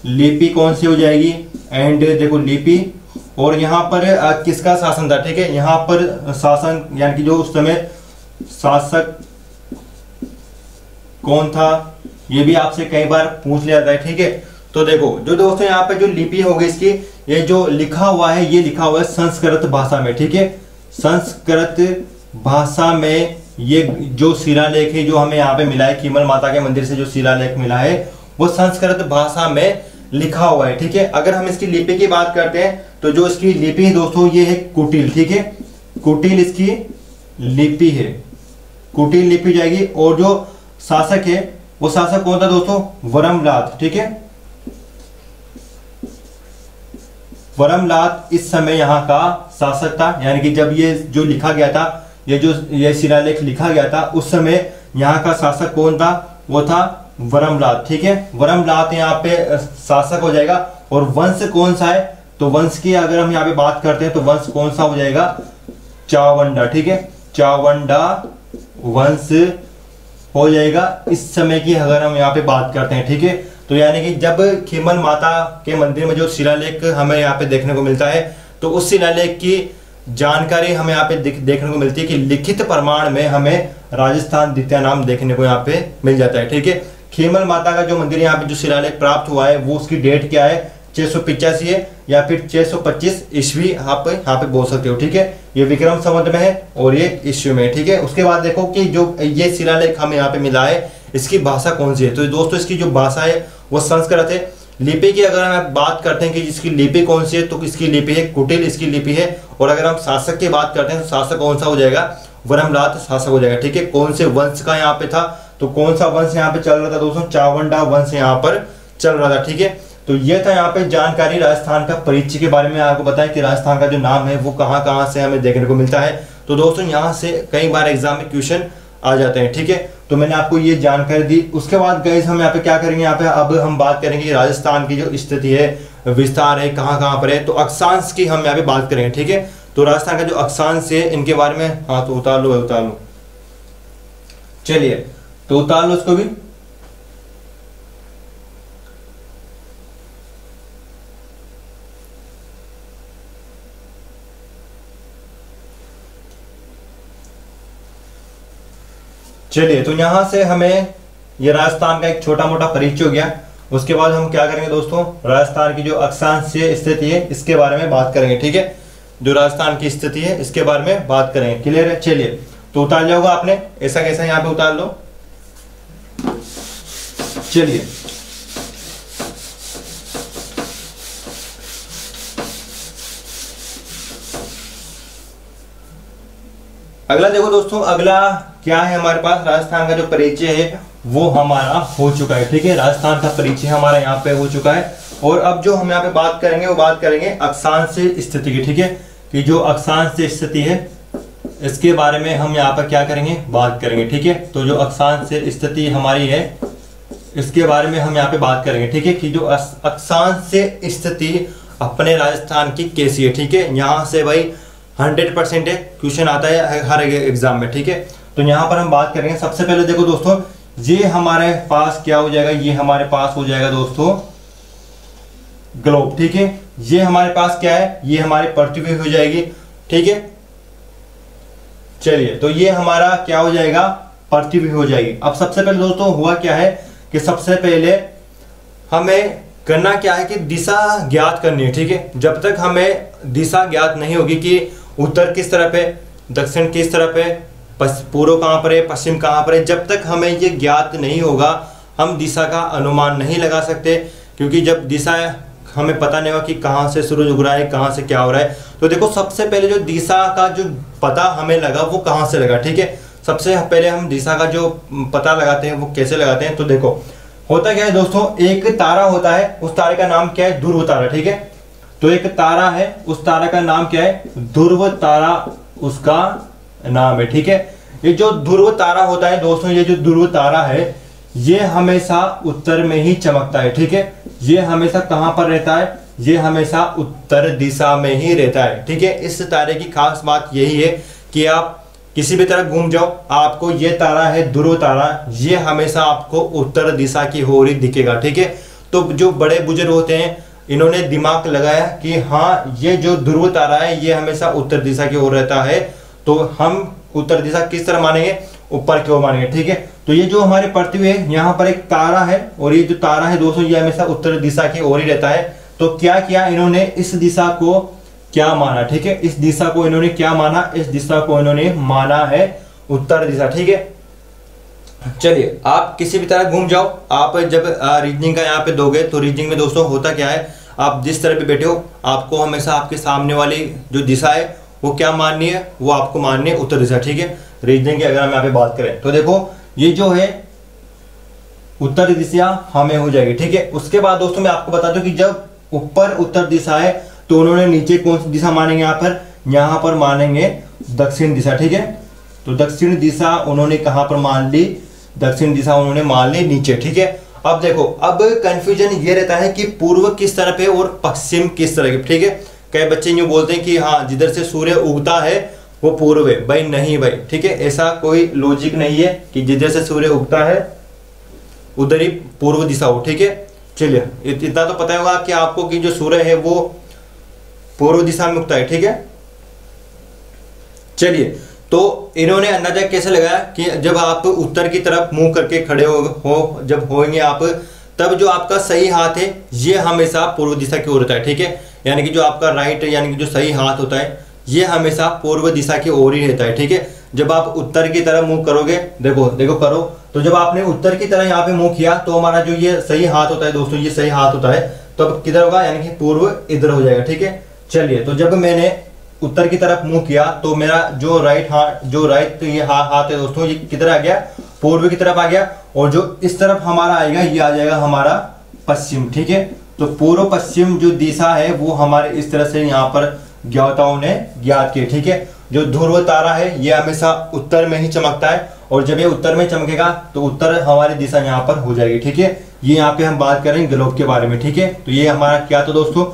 लिपि कौन सी हो जाएगी, एंड देखो लिपि, और यहाँ पर किसका शासन था। ठीक है, यहाँ पर शासन यानी कि जो उस समय शासक कौन था, ये भी आपसे कई बार पूछ लिया जाता है। ठीक है, तो देखो जो दोस्तों यहाँ पे जो लिपि होगी इसकी, ये जो लिखा हुआ है ये लिखा हुआ है संस्कृत भाषा में। ठीक है, संस्कृत भाषा में ये जो शिलालेख है जो हमें यहाँ पे मिला है, खीमल माता के मंदिर से जो शिलालेख मिला है वो संस्कृत भाषा में लिखा हुआ है। ठीक है, अगर हम इसकी लिपि की बात करते हैं तो जो इसकी लिपि है दोस्तों ये है कुटिल। ठीक है, कुटिल इसकी लिपि है, कुटिल लिपि जाएगी। और जो शासक है वो शासक कौन था दोस्तों, वरमलात। ठीक है, वरमलात इस समय यहाँ का शासक था, यानी कि जब ये जो लिखा गया था, ये शिलालेख लिखा गया था, उस समय यहाँ का शासक कौन था, वो था वरमलात। ठीक है, वरमलात यहाँ पे शासक हो जाएगा। और वंश कौन सा है, तो वंश की अगर हम यहाँ पे बात करते हैं तो वंश कौन सा हो जाएगा, चावंडा। ठीक है, चावंडा वंश हो जाएगा इस समय की अगर हम यहाँ पे बात करते हैं। ठीक है, तो यानी कि जब खीमल माता के मंदिर में जो शिलालेख हमें यहाँ पे देखने को मिलता है, तो उस शिलालेख की जानकारी हमें यहाँ पे देखने को मिलती है कि लिखित प्रमाण में हमें राजस्थान द्वितीय नाम देखने को यहाँ पे मिल जाता है। ठीक है, खीमल माता का जो मंदिर यहाँ पे जो शिलालेख प्राप्त हुआ है वो उसकी डेट क्या है, 685 है या फिर 625 ईस्वी आप यहाँ पे बोल सकते हो। ठीक है, ये विक्रम संवत में है और ये ईस्वी में है। ठीक है, उसके बाद देखो कि जो ये शिलालेख हमें यहाँ पे मिला है इसकी भाषा कौन सी है, तो दोस्तों इसकी जो भाषा है वो संस्कृत है। लिपि की अगर हम बात करते हैं कि इसकी लिपि कौन सी है, तो इसकी लिपि है कुटिल, इसकी लिपि है। और अगर हम शासक की बात करते हैं तो शासक कौन सा हो जाएगा, वरमलात शासक हो जाएगा। ठीक है, कौन से वंश का यहाँ पे था, तो कौन सा वंश यहाँ पे चल रहा था दोस्तों, चावंडा वंश यहाँ पर चल रहा था। ठीक है, तो ये था यहाँ पे जानकारी राजस्थान का परिचय के बारे में, आपको बताया कि राजस्थान का जो नाम है वो कहाँ कहाँ से हमें देखने को मिलता है। तो दोस्तों यहाँ से कई बार एग्जाम में क्वेश्चन आ जाते हैं। ठीक है, तो मैंने आपको ये जानकारी दी। उसके बाद गाइस हम यहाँ पे क्या करेंगे, यहाँ पे अब हम बात करेंगे कि राजस्थान की जो स्थिति है, विस्तार है, कहाँ कहाँ पर है, तो अक्षांश की हम यहाँ पे बात करेंगे। ठीक है, तो राजस्थान का जो अक्षांश है इनके बारे में, हाँ तो उतार लो उतार लो, चलिए तो उतार लो उसको भी। चलिए तो यहां से हमें ये राजस्थान का एक छोटा मोटा परिचय हो गया। उसके बाद हम क्या करेंगे दोस्तों, राजस्थान की जो अक्षांशीय स्थिति है इसके बारे में बात करेंगे। ठीक है, जो राजस्थान की स्थिति है इसके बारे में बात करेंगे। क्लियर है, चलिए तो उतार लिया होगा आपने, ऐसा कैसा यहाँ पे उतार लो। चलिए अगला देखो दोस्तों, अगला क्या है हमारे पास, राजस्थान का जो परिचय है वो हमारा हो चुका है। ठीक है, राजस्थान का परिचय हमारा यहाँ पे हो चुका है। और अब जो हम यहाँ पे बात करेंगे वो बात करेंगे अक्षांशीय स्थिति की। ठीक है, कि जो अक्षांशीय स्थिति है इसके बारे में हम यहाँ पर क्या करेंगे, बात करेंगे। ठीक है, तो जो अक्षांशीय स्थिति हमारी है इसके बारे में हम यहाँ पे बात करेंगे। ठीक है, कि जो अक्षांशीय स्थिति अपने राजस्थान की कैसी है। ठीक है, यहाँ से भाई 100% है, क्वेश्चन आता है हर एग्जाम में। ठीक है, तो यहाँ पर हम बात करेंगे। सबसे पहले देखो दोस्तों, ये हमारे पास क्या हो जाएगा, ये हमारे पास हो जाएगा दोस्तों ग्लोब, ठीक है। ये हमारे पास क्या है, ये हमारी पृथ्वी हो जाएगी, ठीक है। चलिए, तो ये हमारा क्या हो जाएगा, पृथ्वी हो जाएगी। अब सबसे पहले दोस्तों हुआ क्या है कि सबसे पहले हमें करना क्या है कि दिशा ज्ञात करनी है, ठीक है। जब तक हमें दिशा ज्ञात नहीं होगी कि उत्तर किस तरफ है, दक्षिण किस तरफ है, पूर्व कहाँ पर है, पश्चिम कहाँ पर है, जब तक हमें ये ज्ञात नहीं होगा हम दिशा का अनुमान नहीं लगा सकते। क्योंकि जब दिशा हमें पता नहीं होगा कि कहाँ से सूरज उग रहा है, कहाँ से क्या हो रहा है। तो देखो सबसे पहले जो दिशा का जो पता हमें लगा वो कहाँ से लगा, ठीक है। सबसे पहले हम दिशा का जो पता लगाते हैं वो कैसे लगाते हैं, तो देखो होता क्या है दोस्तों, एक तारा होता है, उस तारे का नाम क्या है, ध्रुव तारा, ठीक है। तो एक तारा है, उस तारा का नाम क्या है, ध्रुव तारा उसका नाम है, ठीक है। ये जो ध्रुव तारा होता है दोस्तों, ये जो ध्रुव तारा है ये हमेशा उत्तर में ही चमकता है, ठीक है। ये हमेशा कहां पर रहता है, ये हमेशा उत्तर दिशा में ही रहता है, ठीक है। इस तारे की खास बात यही है कि आप किसी भी तरह घूम जाओ, आपको ये तारा है ध्रुव तारा, ये हमेशा आपको उत्तर दिशा की ओर ही दिखेगा, ठीक है। तो जो बड़े बुजुर्ग होते हैं इन्होंने दिमाग लगाया कि हाँ ये जो ध्रुव तारा है ये हमेशा उत्तर दिशा की ओर रहता है, तो हम उत्तर दिशा किस तरह मानेंगे, ऊपर की ओर मानेंगे, ठीक है। तो ये जो हमारे पृथ्वी है यहाँ पर एक तारा है, और ये जो तारा है दोस्तों ये हमेशा उत्तर दिशा की ओर ही रहता है। तो क्या किया इन्होंने, इस दिशा को क्या माना, ठीक है। इस दिशा को इन्होंने क्या माना, इस दिशा को इन्होंने माना है उत्तर दिशा, ठीक है। चलिए, आप किसी भी तरह घूम जाओ, आप जब रीजनिंग का यहाँ पे दोगे तो रीजनिंग में दोस्तों होता क्या है, आप जिस तरह पे बैठे हो आपको हमेशा आपके सामने वाली जो दिशा है वो क्या माननी है, वो आपको माननी है उत्तर दिशा, ठीक है। रीजनिंग की अगर हम यहाँ पे बात करें तो देखो ये जो है उत्तर दिशा हमें हो जाएगी, ठीक है। उसके बाद दोस्तों मैं आपको बता दूं कि जब ऊपर उत्तर दिशा है तो उन्होंने नीचे कौन सी दिशा मानेंगे, यहाँ पर मानेंगे दक्षिण दिशा, ठीक है। तो दक्षिण दिशा उन्होंने कहां पर मान ली, दक्षिण दिशा उन्होंने मान ली नीचे, ठीक है। अब देखो, अब कंफ्यूजन ये रहता है कि पूर्व किस तरफ है और पश्चिम किस तरफ है, ठीक है। कई बच्चे यूं बोलते हैं कि हाँ जिधर से सूर्य उगता है वो पूर्व है, भाई नहीं भाई, ठीक है। ऐसा कोई लॉजिक नहीं है कि जिधर से सूर्य उगता है उधर ही पूर्व दिशा हो, ठीक है। चलिए, इतना तो पता होगा कि आपको कि जो सूर्य है वो पूर्व दिशा में उगता है, ठीक है। चलिए, तो इन्होंने अंदाजा कैसे लगाया कि जब आप उत्तर की तरफ मुंह करके खड़े हो जब होंगे आप, तब जो आपका सही हाथ है ये हमेशा पूर्व दिशा की ओर होता है, ठीक है। यानी कि जो आपका राइट यानी कि जो सही हाथ होता है ये हमेशा पूर्व दिशा की ओर ही रहता है, ठीक है। जब आप उत्तर की तरफ मुंह करोगे, देखो देखो करो, तो जब आपने उत्तर की तरह यहाँ पे मुंह किया तो हमारा जो ये सही हाथ होता है दोस्तों, ये सही हाथ होता है, तो अब किधर होगा, यानी कि पूर्व इधर हो जाएगा, ठीक है। चलिए, तो जब मैंने उत्तर की तरफ मुंह किया तो मेरा जो राइट हाथ, जो राइट ये हाथ है दोस्तों, ये किधर आ गया, पूर्व की तरफ आ गया। और जो इस तरफ हमारा आएगा ये आ जाएगा हमारा पश्चिम, ठीक है। तो पूर्व पश्चिम जो दिशा है वो हमारे इस तरह से यहाँ पर ज्ञाताओं ने ज्ञात की, ठीक है। जो ध्रुव तारा है ये हमेशा उत्तर में ही चमकता है, और जब ये उत्तर में चमकेगा तो उत्तर हमारी दिशा यहाँ पर हो जाएगी, ठीक है। ये यहाँ पे हम बात करेंगे ग्लोब के बारे में, ठीक है। तो ये हमारा क्या था दोस्तों,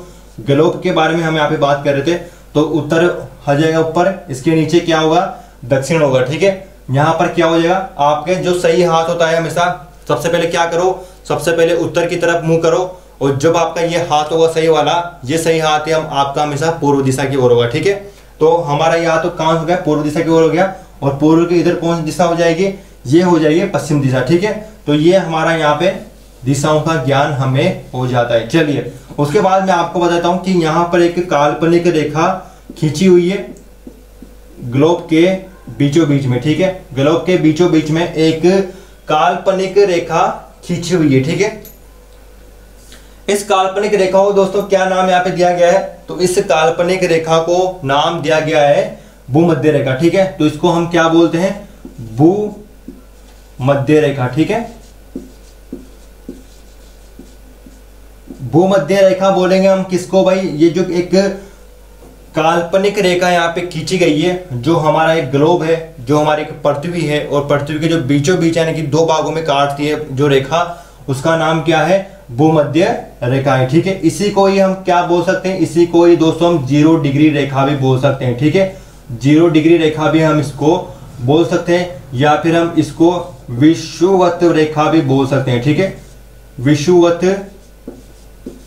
ग्लोब के बारे में हम यहाँ पे बात कर रहे थे। तो उत्तर हो जाएगा ऊपर, इसके नीचे क्या होगा, दक्षिण होगा, ठीक है। यहाँ पर क्या हो जाएगा, आपके जो सही हाथ होता है हमेशा, सबसे पहले क्या करो, सबसे पहले उत्तर की तरफ मुंह करो, और जब आपका ये हाथ होगा सही वाला, ये सही हाथ है हम आपका हमेशा पूर्व दिशा की ओर होगा, ठीक है। तो हमारा यहाँ तो कहाँ हो गया, पूर्व दिशा की ओर हो गया, और पूर्व की इधर कौन सी दिशा हो जाएगी, ये हो जाएगी पश्चिम दिशा, ठीक है। तो ये हमारा यहाँ पे दिशाओं का ज्ञान हमें हो जाता है। चलिए, उसके बाद मैं आपको बताता हूं कि यहाँ पर एक काल्पनिक रेखा खींची हुई है ग्लोब के बीचों बीच में, ठीक है। ग्लोब के बीचों बीच में एक काल्पनिक रेखा खींची हुई है, ठीक है। इस काल्पनिक रेखा को दोस्तों क्या नाम यहाँ पे दिया गया है, तो इस काल्पनिक रेखा को नाम दिया गया है भूमध्य रेखा, ठीक है। तो इसको हम क्या बोलते हैं, भूमध्य रेखा, ठीक है। भूमध्य रेखा बोलेंगे हम किसको भाई, ये जो एक काल्पनिक रेखा यहाँ पे खींची गई है, जो हमारा एक ग्लोब है, जो हमारी एक पृथ्वी है, और पृथ्वी के जो बीचों बीच यानी कि दो भागों में काटती है जो रेखा, उसका नाम क्या है, भूमध्य रेखा है, ठीक है। इसी को ही हम क्या बोल सकते हैं, इसी को ही दोस्तों हम 0 डिग्री रेखा भी बोल सकते हैं, ठीक है। 0 डिग्री रेखा भी हम इसको बोल सकते हैं, या फिर हम इसको विषुवत रेखा भी बोल सकते हैं, ठीक है। विषुवत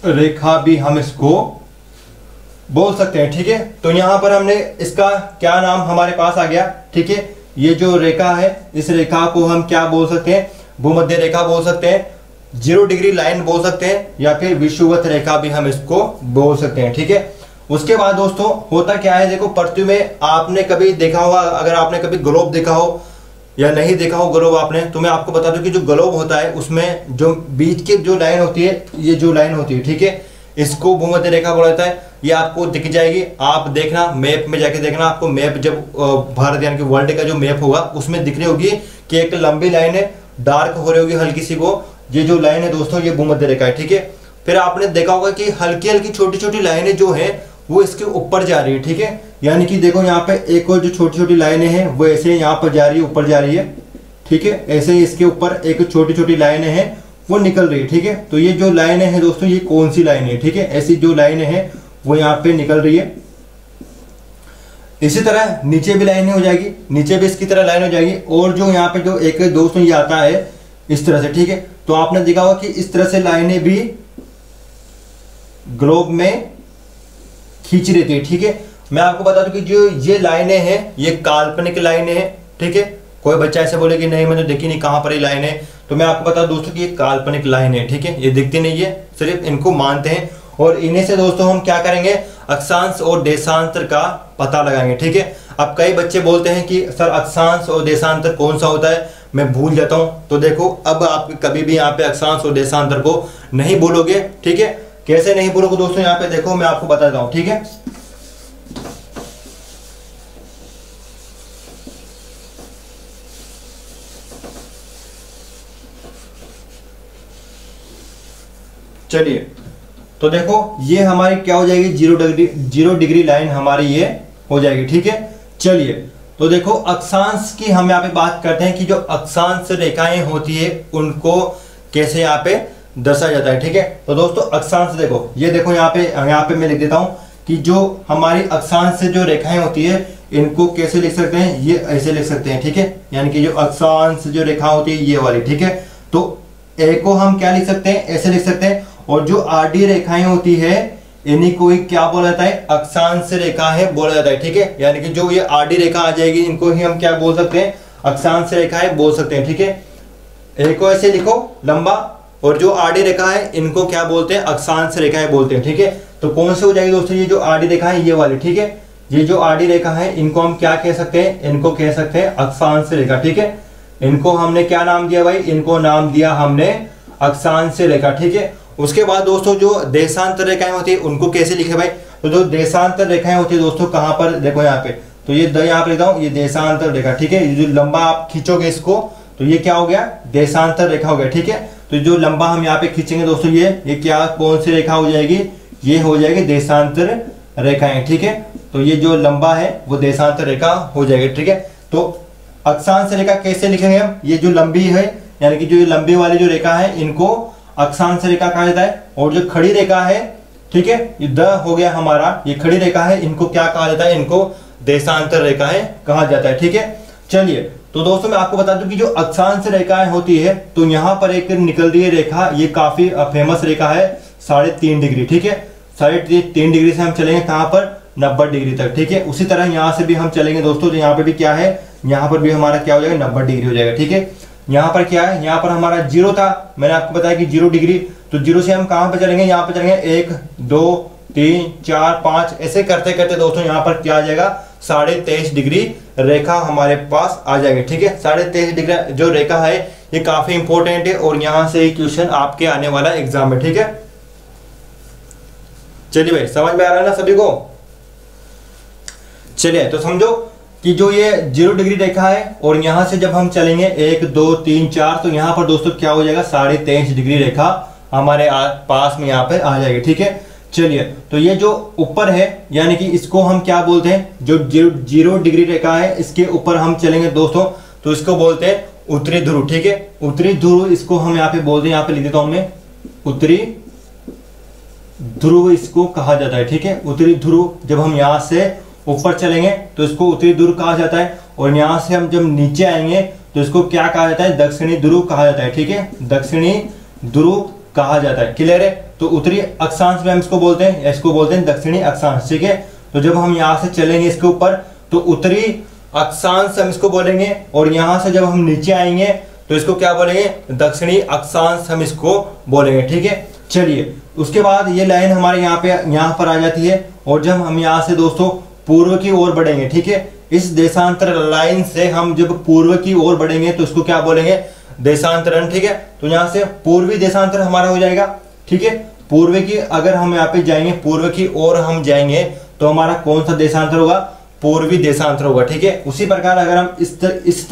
रेखा भी हम इसको बोल सकते हैं। ठीक है, तो यहां पर हमने इसका क्या नाम हमारे पास आ गया। ठीक है, ये जो रेखा है इस रेखा को हम क्या बोल सकते हैं, भूमध्य रेखा बोल सकते हैं, 0 डिग्री लाइन बोल सकते हैं, या फिर विषुवत रेखा भी हम इसको बोल सकते हैं। ठीक है, उसके बाद दोस्तों होता क्या है, देखो पृथ्वी में आपने कभी देखा होगा, अगर आपने कभी ग्लोब देखा हो या नहीं देखा हो ग्लोब आपने, तो मैं आपको बता दूं कि जो ग्लोब होता है उसमें जो बीच की जो लाइन होती है, ये जो लाइन होती है, ठीक है, इसको भूमध्य रेखा बोला जाता है। ये आपको दिख जाएगी, आप देखना मैप में जाके देखना, आपको मैप जब भारत यानी कि वर्ल्ड का जो मैप होगा उसमें दिख रही होगी कि एक लंबी लाइन है, डार्क हो रही होगी हल्की सी, वो ये जो लाइन है दोस्तों ये भूमध्य रेखा है। ठीक है, फिर आपने देखा होगा कि हल्की हल्की छोटी छोटी लाइनें जो है वो इसके ऊपर जा रही है। ठीक है, यानी कि देखो यहाँ पे एक और जो छोटी छोटी लाइनें हैं वो ऐसे यहाँ पर जा रही है, ऊपर जा रही है। ठीक है, ऐसे ही इसके ऊपर एक छोटी छोटी लाइनें हैं वो निकल रही है। ठीक है, तो ये जो लाइनें हैं दोस्तों ये कौन सी लाइनें है, ठीक है, ऐसी जो लाइनें हैं वो यहाँ पे निकल रही है। इसी तरह नीचे भी लाइनें हो जाएगी, नीचे भी इसकी तरह लाइन हो जाएगी। और जो यहाँ पे जो एक दोस्तों ये आता है इस तरह से, ठीक है, तो आपने देखा होगा कि इस तरह से लाइनें भी ग्लोब में खींच रही थी। ठीक है, मैं आपको बता दूं कि जो ये लाइनें हैं ये काल्पनिक लाइनें हैं। ठीक है, कोई बच्चा ऐसे बोले कि नहीं मैंने देखी नहीं कहां पर ये लाइन है, तो मैं आपको बता दूं दोस्तों कि ये काल्पनिक लाइन है। ठीक है, ये दिखती नहीं है, सिर्फ इनको मानते हैं और इन्हीं से दोस्तों हम क्या करेंगे, अक्षांश और देशांतर का पता लगाएंगे। ठीक है, अब कई बच्चे बोलते हैं कि सर अक्षांश और देशांतर कौन सा होता है, मैं भूल जाता हूं। तो देखो अब आप कभी भी यहाँ पे अक्षांश और देशांतर को नहीं बोलोगे। ठीक है, कैसे नहीं बोलोगे दोस्तों, यहाँ पे देखो मैं आपको बताता हूं। ठीक है, चलिए तो देखो ये हमारी क्या हो जाएगी, 0 डिग्री लाइन हमारी ये हो जाएगी। ठीक है, चलिए तो देखो अक्षांश की हम यहाँ पे बात करते हैं कि जो अक्षांश रेखाएं होती है उनको कैसे यहाँ पे दर्शाया जाता है। ठीक है, तो दोस्तों अक्षांश देखो, ये देखो यहाँ पे मैं लिख देता हूं कि जो हमारी अक्षांश से जो रेखाएं होती है इनको कैसे लिख सकते हैं, ये ऐसे लिख सकते हैं। ठीक है, यानी कि जो अक्षांश जो रेखा होती है ये वाली। ठीक है, तो ए को हम क्या लिख सकते हैं, ऐसे लिख सकते हैं। और जो आडी रेखाएं होती है इन्हीं को ही क्या बोला जाता है, अक्षांश रेखा है बोला जाता है। ठीक है, यानी कि जो ये आडी रेखा आ जाएगी इनको ही हम क्या बोल सकते हैं, अक्षांश रेखाएं बोल सकते हैं। ठीक है, ए को ऐसे लिखो लंबा, और जो आडी रेखा है इनको क्या बोलते हैं, अक्षांश रेखाएं बोलते हैं। ठीक है, तो कौन सी हो जाएगी दोस्तों, ये जो आडी रेखा है ये वाली। ठीक है, ये जो आडी रेखा है इनको हम क्या कह सकते हैं, इनको कह सकते हैं अक्षांश रेखा। ठीक है, इनको हमने क्या नाम दिया भाई, इनको नाम दिया हमने अक्षांश रेखा। ठीक है, उसके बाद दोस्तों जो देशांतर रेखाएं होती है उनको कैसे लिखे भाई, तो जो देशांतर रेखाएं होती है दोस्तों कहां पर, देखो यहाँ पे, तो ये यहाँ पे लिखता हूं, ये देशांतर रेखा। ठीक है, जो लंबा आप खींचोगे इसको तो ये क्या हो गया, देशांतर रेखा हो गया। ठीक है, तो जो लंबा हम यहाँ पे खींचेंगे दोस्तों ये क्या कौन सी रेखा हो जाएगी, ये हो जाएगी देशांतर रेखाएं। ठीक है, तो ये जो लंबा है वो देशांतर रेखा हो जाएगी। ठीक है, तो अक्षांश रेखा कैसे लिखेंगे हम, ये जो लंबी है यानी कि जो ये लंबी वाली जो रेखा है इनको अक्षांश रेखा कहा जाता है। और जो खड़ी रेखा है, ठीक है, ये द हो गया हमारा, ये खड़ी रेखा है, इनको क्या कहा जाता है, इनको देशांतर रेखाएं कहा जाता है। ठीक है, चलिए तो दोस्तों मैं आपको बता दूं कि जो अक्षांश रेखाएं होती है तो यहाँ पर एक निकल रही है रेखा, ये काफी फेमस रेखा है 3.5 डिग्री। ठीक है, 3.5 डिग्री से हम चलेंगे कहां पर, 90 डिग्री तक। ठीक है, उसी तरह यहाँ से भी हम चलेंगे दोस्तों, तो यहाँ पर भी क्या है, यहाँ पर भी हमारा क्या हो जाएगा, 90 डिग्री हो जाएगा। ठीक है, यहाँ पर क्या है, यहाँ पर हमारा 0 था, मैंने आपको बताया कि 0 डिग्री, तो 0 से हम कहां पर चलेंगे, यहाँ पर चलेंगे 1 2 3 4 5, ऐसे करते करते दोस्तों यहाँ पर क्या आ जाएगा, 23.5 डिग्री रेखा हमारे पास आ जाएगी। ठीक है, 23.5 डिग्री जो रेखा है ये काफी इंपॉर्टेंट है और यहां से ही क्वेश्चन आपके आने वाला एग्जाम में। ठीक है, चलिए भाई समझ में आ रहा है ना सभी को। चलिए तो समझो कि जो ये 0 डिग्री रेखा है और यहां से जब हम चलेंगे 1 2 3 4, तो यहां पर दोस्तों क्या हो जाएगा, 23.5 डिग्री रेखा हमारे पास में यहाँ पे आ जाएगी। ठीक है, चलिए तो ये जो ऊपर है यानी कि इसको हम क्या बोलते हैं, जो 0 डिग्री रेखा है इसके ऊपर हम चलेंगे दोस्तों तो इसको बोलते हैं उत्तरी ध्रुव। ठीक है, उत्तरी ध्रुव इसको हम यहाँ पे बोलते हैं, यहाँ पे लिख देता हूं मैं, उत्तरी ध्रुव इसको कहा जाता है। ठीक है, उत्तरी ध्रुव जब हम यहाँ से ऊपर चलेंगे तो इसको उत्तरी ध्रुव कहा जाता है, और यहां से हम जब नीचे आएंगे तो इसको क्या कहा जाता है, दक्षिणी ध्रुव कहा जाता है। ठीक है, दक्षिणी ध्रुव कहा जाता है। क्लियर है, तो उत्तरी अक्षांश में हम इसको बोलते हैं, इसको बोलते हैं दक्षिणी अक्षांश, ठीक है। तो जब हम यहाँ से चलेंगे इसके ऊपर तो उत्तरी अक्षांश हम इसको बोलेंगे, और यहाँ से जब हम नीचे आएंगे तो इसको क्या बोलेंगे, दक्षिणी अक्षांश हम इसको बोलेंगे, ठीक है। चलिए उसके बाद ये लाइन हमारे यहाँ पर आ जाती है, और जब हम यहाँ से दोस्तों पूर्व की ओर बढ़ेंगे, ठीक है, इस देशांतर लाइन से हम जब पूर्व की ओर बढ़ेंगे तो इसको क्या बोलेंगे, देशांतरण, ठीक है। तो यहाँ से पूर्वी देशांतर हमारा हो जाएगा, ठीक है। पूर्व की अगर हम यहाँ पे जाएंगे, पूर्व की ओर हम जाएंगे तो हमारा कौन सा देशांतर होगा, पूर्वी देशांतर होगा, ठीक है। उसी प्रकार अगर हम इस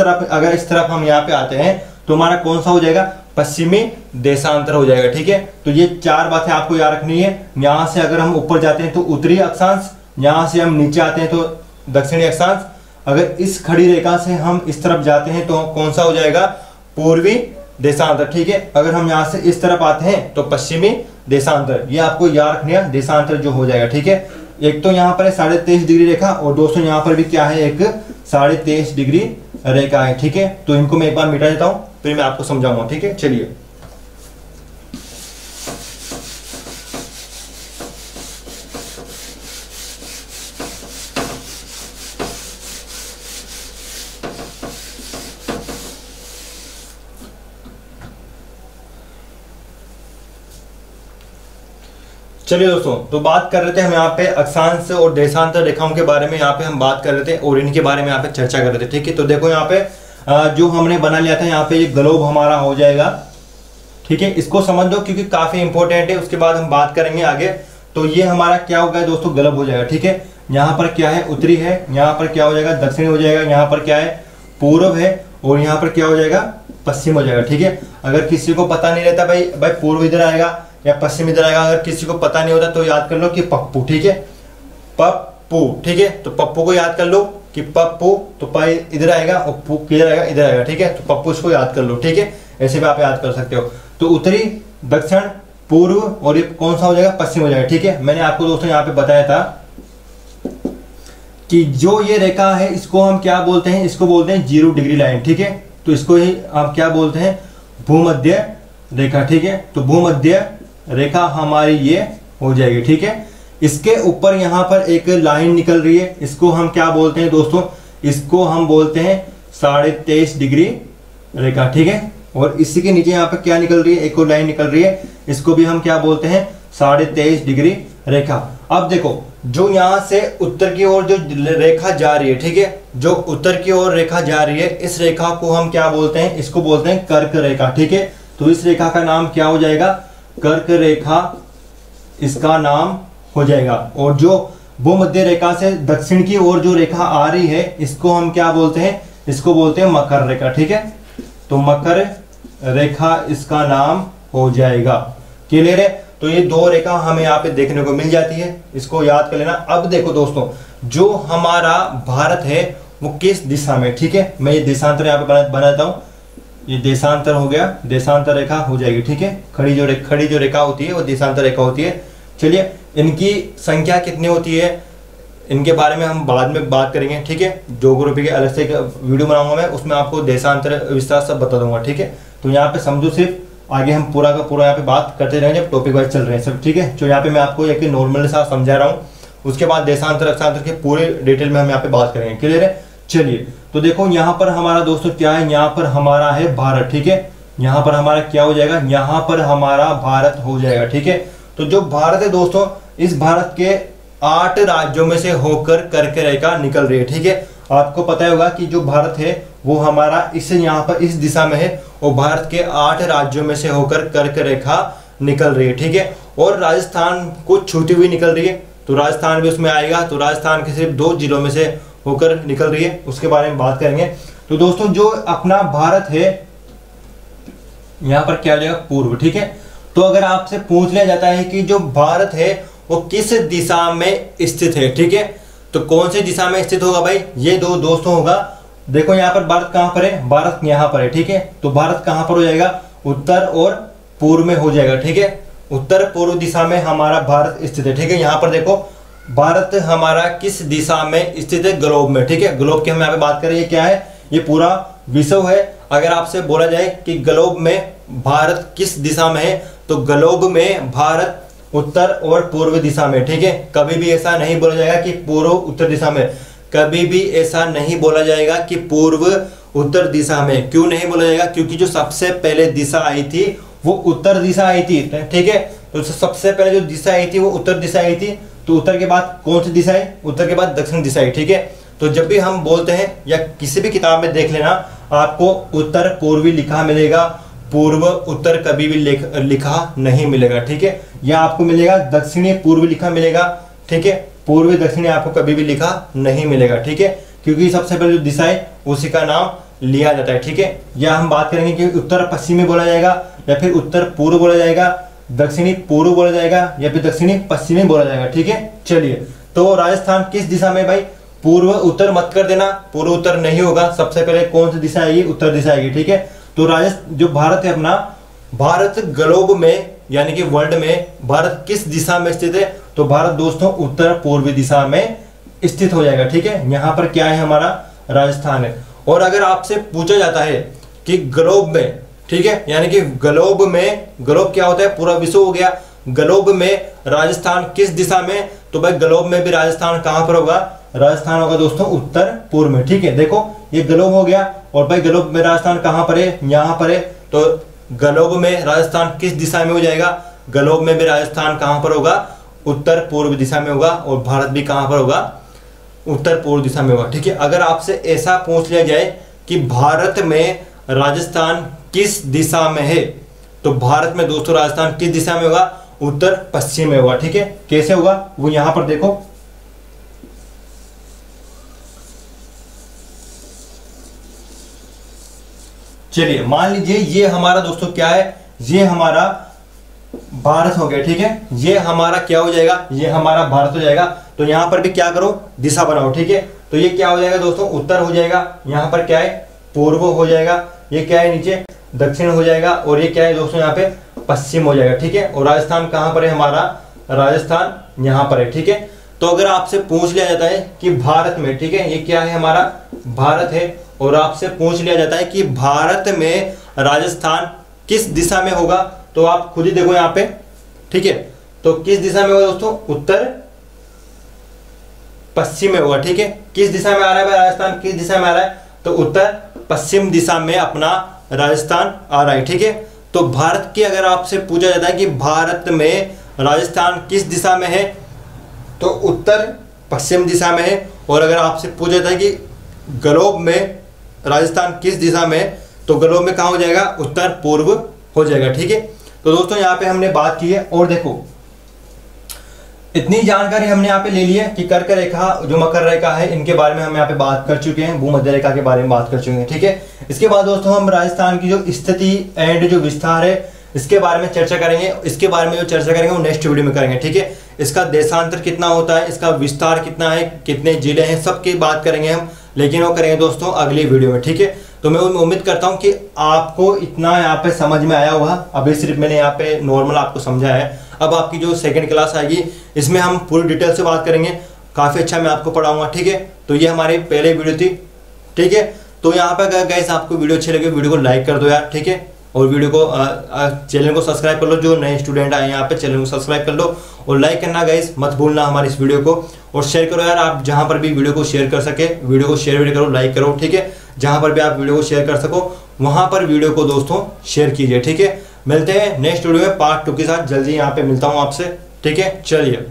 तरफ हम यहाँ पे आते हैं तो हमारा कौन सा हो जाएगा, पश्चिमी देशांतर हो जाएगा, ठीक है। तो ये 4 बातें आपको याद रखनी है। यहाँ से अगर हम ऊपर जाते हैं तो उत्तरी अक्षांश, यहाँ से हम नीचे आते हैं तो दक्षिणी अक्षांश, अगर इस खड़ी रेखा से हम इस तरफ जाते हैं तो कौन सा हो जाएगा, पूर्वी देशांतर, ठीक है। अगर हम यहाँ से इस तरफ आते हैं तो पश्चिमी देशांतर, ये आपको याद रखना है, देशांतर जो हो जाएगा, ठीक है। एक तो यहाँ पर है 23.5 डिग्री रेखा, और दोस्तों यहाँ पर भी क्या है, एक 23.5 डिग्री रेखा है, ठीक है। तो इनको मैं एक बार मिटा देता हूँ, फिर मैं आपको समझाऊंगा, ठीक है। चलिए चलिए दोस्तों, तो बात कर रहे थे हम यहाँ पे अक्षांश और देशांतर रेखाओं के बारे में, यहाँ पे हम बात कर रहे थे और इनके बारे में यहाँ पे चर्चा कर रहे थे, ठीक है। तो देखो यहाँ पे जो हमने बना लिया था, यहाँ पे ये ग्लोब हमारा हो जाएगा, ठीक है। इसको समझ दो क्योंकि काफी इंपॉर्टेंट है, उसके बाद हम बात करेंगे आगे। तो ये हमारा क्या होगा दोस्तों, ग्लोब हो जाएगा, ठीक है। यहाँ पर क्या है, उत्तरी है, यहाँ पर क्या हो जाएगा, दक्षिण हो जाएगा, यहाँ पर क्या है, पूर्व है, और यहाँ पर क्या हो जाएगा, पश्चिम हो जाएगा, ठीक है। अगर किसी को पता नहीं रहता भाई पूर्व इधर आएगा या पश्चिम इधर आएगा, अगर किसी को पता नहीं होता तो याद कर लो कि पप्पू, ठीक है, पप्पू, ठीक है। तो पप्पू को याद कर लो कि पप्पू, तो पाई इधर आएगा और पू किधर आएगा, इधर आएगा, ठीक है। तो पप्पू इसको याद कर लो, ठीक है। ऐसे भी आप याद कर सकते हो। तो उत्तरी, दक्षिण, पूर्व, और ये कौन सा हो जाएगा, पश्चिम हो जाएगा, ठीक है। मैंने आपको दोस्तों यहाँ पे बताया था कि जो ये रेखा है इसको हम क्या बोलते हैं, इसको बोलते हैं 0 डिग्री लाइन, ठीक है। तो इसको ही आप क्या बोलते हैं, भूमध्य रेखा, ठीक है। तो भूमध्य रेखा हमारी ये हो जाएगी, ठीक है। इसके ऊपर यहाँ पर एक लाइन निकल रही है, इसको हम क्या बोलते हैं दोस्तों, इसको हम बोलते हैं 23.5 डिग्री रेखा, ठीक है। और इसी के नीचे यहाँ पर क्या निकल रही है, एक और लाइन निकल रही है, इसको भी हम क्या बोलते हैं, 23.5 डिग्री रेखा। अब देखो जो यहाँ से उत्तर की ओर जो रेखा जा रही है, ठीक है, जो उत्तर की ओर रेखा जा रही है, इस रेखा को हम क्या बोलते हैं, इसको बोलते हैं कर्क रेखा, ठीक है। तो इस रेखा का नाम क्या हो जाएगा, कर्क रेखा इसका नाम हो जाएगा। और जो भूमध्य रेखा से दक्षिण की ओर जो रेखा आ रही है इसको हम क्या बोलते हैं, इसको बोलते हैं मकर रेखा, ठीक है। तो मकर रेखा इसका नाम हो जाएगा, क्लियर है। तो ये 2 रेखा हमें यहाँ पे देखने को मिल जाती है, इसको याद कर लेना। अब देखो दोस्तों, जो हमारा भारत है वो किस दिशा में, ठीक है। मैं ये देशांतर यहाँ पे बनाता हूँ, ये देशांतर हो गया, देशांतर रेखा हो जाएगी, ठीक है। खड़ी जो रेखा होती है वो देशांतर रेखा होती है। चलिए इनकी संख्या कितनी होती है, इनके बारे में हम बाद में बात करेंगे, ठीक है। ज्योग्राफी के अलग से वीडियो बनाऊंगा मैं, उसमें आपको देशांतर विस्तार सब बता दूंगा, ठीक है। तो यहाँ पे समझो, सिर्फ आगे हम पूरा का पूरा यहाँ पे बात करते रहेंगे जब टॉपिक वाइज चल रहे हैं सब, ठीक है। जो यहाँ पे मैं आपको एक नॉर्मल सा समझा रहा हूँ, उसके बाद देशांतर अक्षांतर के पूरे डिटेल में हम यहाँ पे बात करेंगे, क्लियर है। चलिए तो देखो यहाँ पर हमारा दोस्तों क्या है, यहाँ पर हमारा है भारत, ठीक है। यहाँ पर हमारा क्या हो जाएगा, यहाँ पर हमारा भारत हो जाएगा, ठीक है। तो जो भारत है दोस्तों, इस भारत के 8 राज्यों में से होकर कर्क रेखा निकल रही है, ठीक है। आपको पता होगा कि जो भारत है वो हमारा इस यहाँ पर इस दिशा में है, और भारत के 8 राज्यों में से होकर कर्क रेखा निकल रही है, ठीक है। और राजस्थान को छूती हुई निकल रही है, तो राजस्थान भी उसमें आएगा। तो राजस्थान के सिर्फ 2 जिलों में से होकर निकल रही है, उसके बारे में बात करेंगे। तो दोस्तों जो अपना भारत है यहाँ पर क्या हो जाएगा, पूर्व, ठीक है। तो अगर आपसे पूछ लिया जाता है कि जो भारत है वो किस दिशा में स्थित है, ठीक है, तो कौन सी दिशा में स्थित होगा भाई, ये 2 दोस्तों होगा। देखो यहाँ पर भारत कहाँ पर है, भारत यहाँ पर है, ठीक है। तो भारत कहाँ पर हो जाएगा, उत्तर और पूर्व में हो जाएगा, ठीक है। उत्तर पूर्व दिशा में हमारा भारत स्थित है, ठीक है। यहाँ पर देखो भारत हमारा किस दिशा में स्थित है, ग्लोब में, ठीक है। ग्लोब की हम यहाँ पे बात करें, ये क्या है, ये पूरा विश्व है। अगर आपसे बोला जाए कि ग्लोब में भारत किस दिशा में है, तो ग्लोब में भारत उत्तर और पूर्व दिशा में, ठीक है। कभी भी ऐसा नहीं बोला जाएगा कि पूर्व उत्तर दिशा में, कभी भी ऐसा नहीं बोला जाएगा कि पूर्व उत्तर दिशा में। क्यों नहीं बोला जाएगा? क्योंकि जो सबसे पहले दिशा आई थी वो उत्तर दिशा आई थी, ठीक है। तो सबसे पहले जो दिशा आई थी वो उत्तर दिशा आई थी। तो उत्तर के बाद कौन सी दिशा आई? उत्तर के बाद दक्षिण दिशा आई, ठीक है। तो जब भी हम बोलते हैं या किसी भी किताब में देख लेना, आपको उत्तर पूर्वी लिखा मिलेगा, पूर्व उत्तर कभी भी लिखा नहीं मिलेगा, ठीक है। या आपको मिलेगा दक्षिणी पूर्व लिखा मिलेगा, ठीक है। पूर्वी दक्षिणी आपको कभी भी लिखा नहीं मिलेगा, ठीक है। क्योंकि सबसे पहले जो दिशा है उसी का नाम लिया जाता है, ठीक है। या हम बात करेंगे कि उत्तर पश्चिमी बोला जाएगा या फिर उत्तर पूर्व बोला जाएगा, दक्षिणी पूर्व बोला जाएगा या फिर दक्षिणी पश्चिमी बोला जाएगा, ठीक है। चलिए, तो राजस्थान किस दिशा में? भाई पूर्व उत्तर मत कर देना, पूर्व उत्तर नहीं होगा। सबसे पहले कौन सी दिशा आएगी? उत्तर दिशा आएगी, ठीक है। तो जो भारत है अपना, भारत ग्लोब में यानी कि वर्ल्ड में भारत किस दिशा में स्थित है? तो भारत दोस्तों उत्तर पूर्वी दिशा में स्थित हो जाएगा, ठीक है। यहाँ पर क्या है? हमारा राजस्थान है। और अगर आपसे पूछा जाता है कि ग्लोब में, ठीक है, यानी कि ग्लोब में, ग्लोब क्या होता है? पूरा विश्व हो गया। ग्लोब में राजस्थान किस दिशा में? तो भाई ग्लोब में भी राजस्थान कहां पर होगा? राजस्थान होगा दोस्तों उत्तर पूर्व में, ठीक है। देखो ये ग्लोब हो गया और भाई ग्लोब में राजस्थान कहां पर है? यहां पर है। तो ग्लोब में राजस्थान किस दिशा में हो जाएगा? ग्लोब में भी राजस्थान कहां पर होगा? उत्तर पूर्व दिशा में होगा। और भारत भी कहां पर होगा? उत्तर पूर्व दिशा में होगा, ठीक है। अगर आपसे ऐसा पूछ लिया जाए कि भारत में राजस्थान किस दिशा में है, तो भारत में दोस्तों राजस्थान किस दिशा में होगा? उत्तर पश्चिम में होगा, ठीक है। कैसे होगा वो यहां पर देखो, चलिए मान लीजिए ये हमारा दोस्तों क्या है? ये हमारा भारत हो गया, ठीक है। ये हमारा क्या हो जाएगा? ये हमारा भारत हो जाएगा। तो यहां पर भी क्या करो? दिशा बनाओ, ठीक है। तो ये क्या हो जाएगा दोस्तों? उत्तर हो जाएगा। यहां पर क्या है? पूर्व हो जाएगा। ये क्या है? नीचे दक्षिण हो जाएगा। और ये क्या है दोस्तों? यहाँ पे पश्चिम हो जाएगा, ठीक है। और राजस्थान कहां पर है? हमारा राजस्थान यहां पर है, ठीक है। तो अगर आपसे पूछ लिया जाता है कि भारत में, ठीक है, ये क्या है? हमारा भारत है। और आपसे पूछ लिया जाता है कि भारत में राजस्थान किस दिशा में होगा, तो आप खुद ही देखो यहाँ पे, ठीक है। तो किस दिशा में होगा दोस्तों? उत्तर पश्चिम में होगा, ठीक है। किस दिशा में आ रहा है भाई राजस्थान? किस दिशा में आ रहा है? तो उत्तर पश्चिम दिशा में अपना राजस्थान आ रहा है, ठीक है। तो भारत की अगर आपसे पूछा जाता है कि भारत में राजस्थान किस दिशा में है, तो उत्तर पश्चिम दिशा में है। और अगर आपसे पूछा जाता है कि ग्लोब में राजस्थान किस दिशा में है, तो ग्लोब में कहां हो जाएगा? उत्तर पूर्व हो जाएगा, ठीक है। तो दोस्तों यहाँ पे हमने बात की है। और देखो इतनी जानकारी हमने यहाँ पे ले ली है कि कर्क रेखा, जो मकर रेखा है, इनके बारे में हम यहाँ पे बात कर चुके हैं, भूमध्य रेखा के बारे में बात कर चुके हैं, ठीक है। इसके बाद दोस्तों हम राजस्थान की जो स्थिति एंड जो विस्तार है इसके बारे में चर्चा करेंगे। इसके बारे में जो चर्चा करेंगे वो नेक्स्ट वीडियो में करेंगे, ठीक है। इसका देशांतर कितना होता है, इसका विस्तार कितना है, कितने जिले हैं, सबकी बात करेंगे हम, लेकिन वो करेंगे दोस्तों अगली वीडियो में, ठीक है। तो मैं उम्मीद करता हूं कि आपको इतना यहाँ पे समझ में आया होगा। अभी सिर्फ मैंने यहाँ पे नॉर्मल आपको समझा है। अब आपकी जो सेकंड क्लास आएगी इसमें हम पूरी डिटेल से बात करेंगे, काफ़ी अच्छा मैं आपको पढ़ाऊंगा, ठीक है। तो ये हमारी पहले वीडियो थी, ठीक है। तो यहाँ पे अगर गाइस आपको वीडियो अच्छी लगे वीडियो को लाइक कर दो यार, ठीक है। और वीडियो को चैनल को सब्सक्राइब कर लो, जो नए स्टूडेंट आए यहाँ पे चैनल को सब्सक्राइब कर लो। और लाइक करना गाइस मत भूलना हमारी इस वीडियो को। और शेयर करो यार, आप जहाँ पर भी वीडियो को शेयर कर सके वीडियो को शेयर भी करो, लाइक करो, ठीक है। जहाँ पर भी आप वीडियो को शेयर कर सको वहाँ पर वीडियो को दोस्तों शेयर कीजिए, ठीक है। मिलते हैं नेक्स्ट वीडियो में पार्ट 2 के साथ, जल्दी यहाँ पे मिलता हूँ आपसे, ठीक है। चलिए।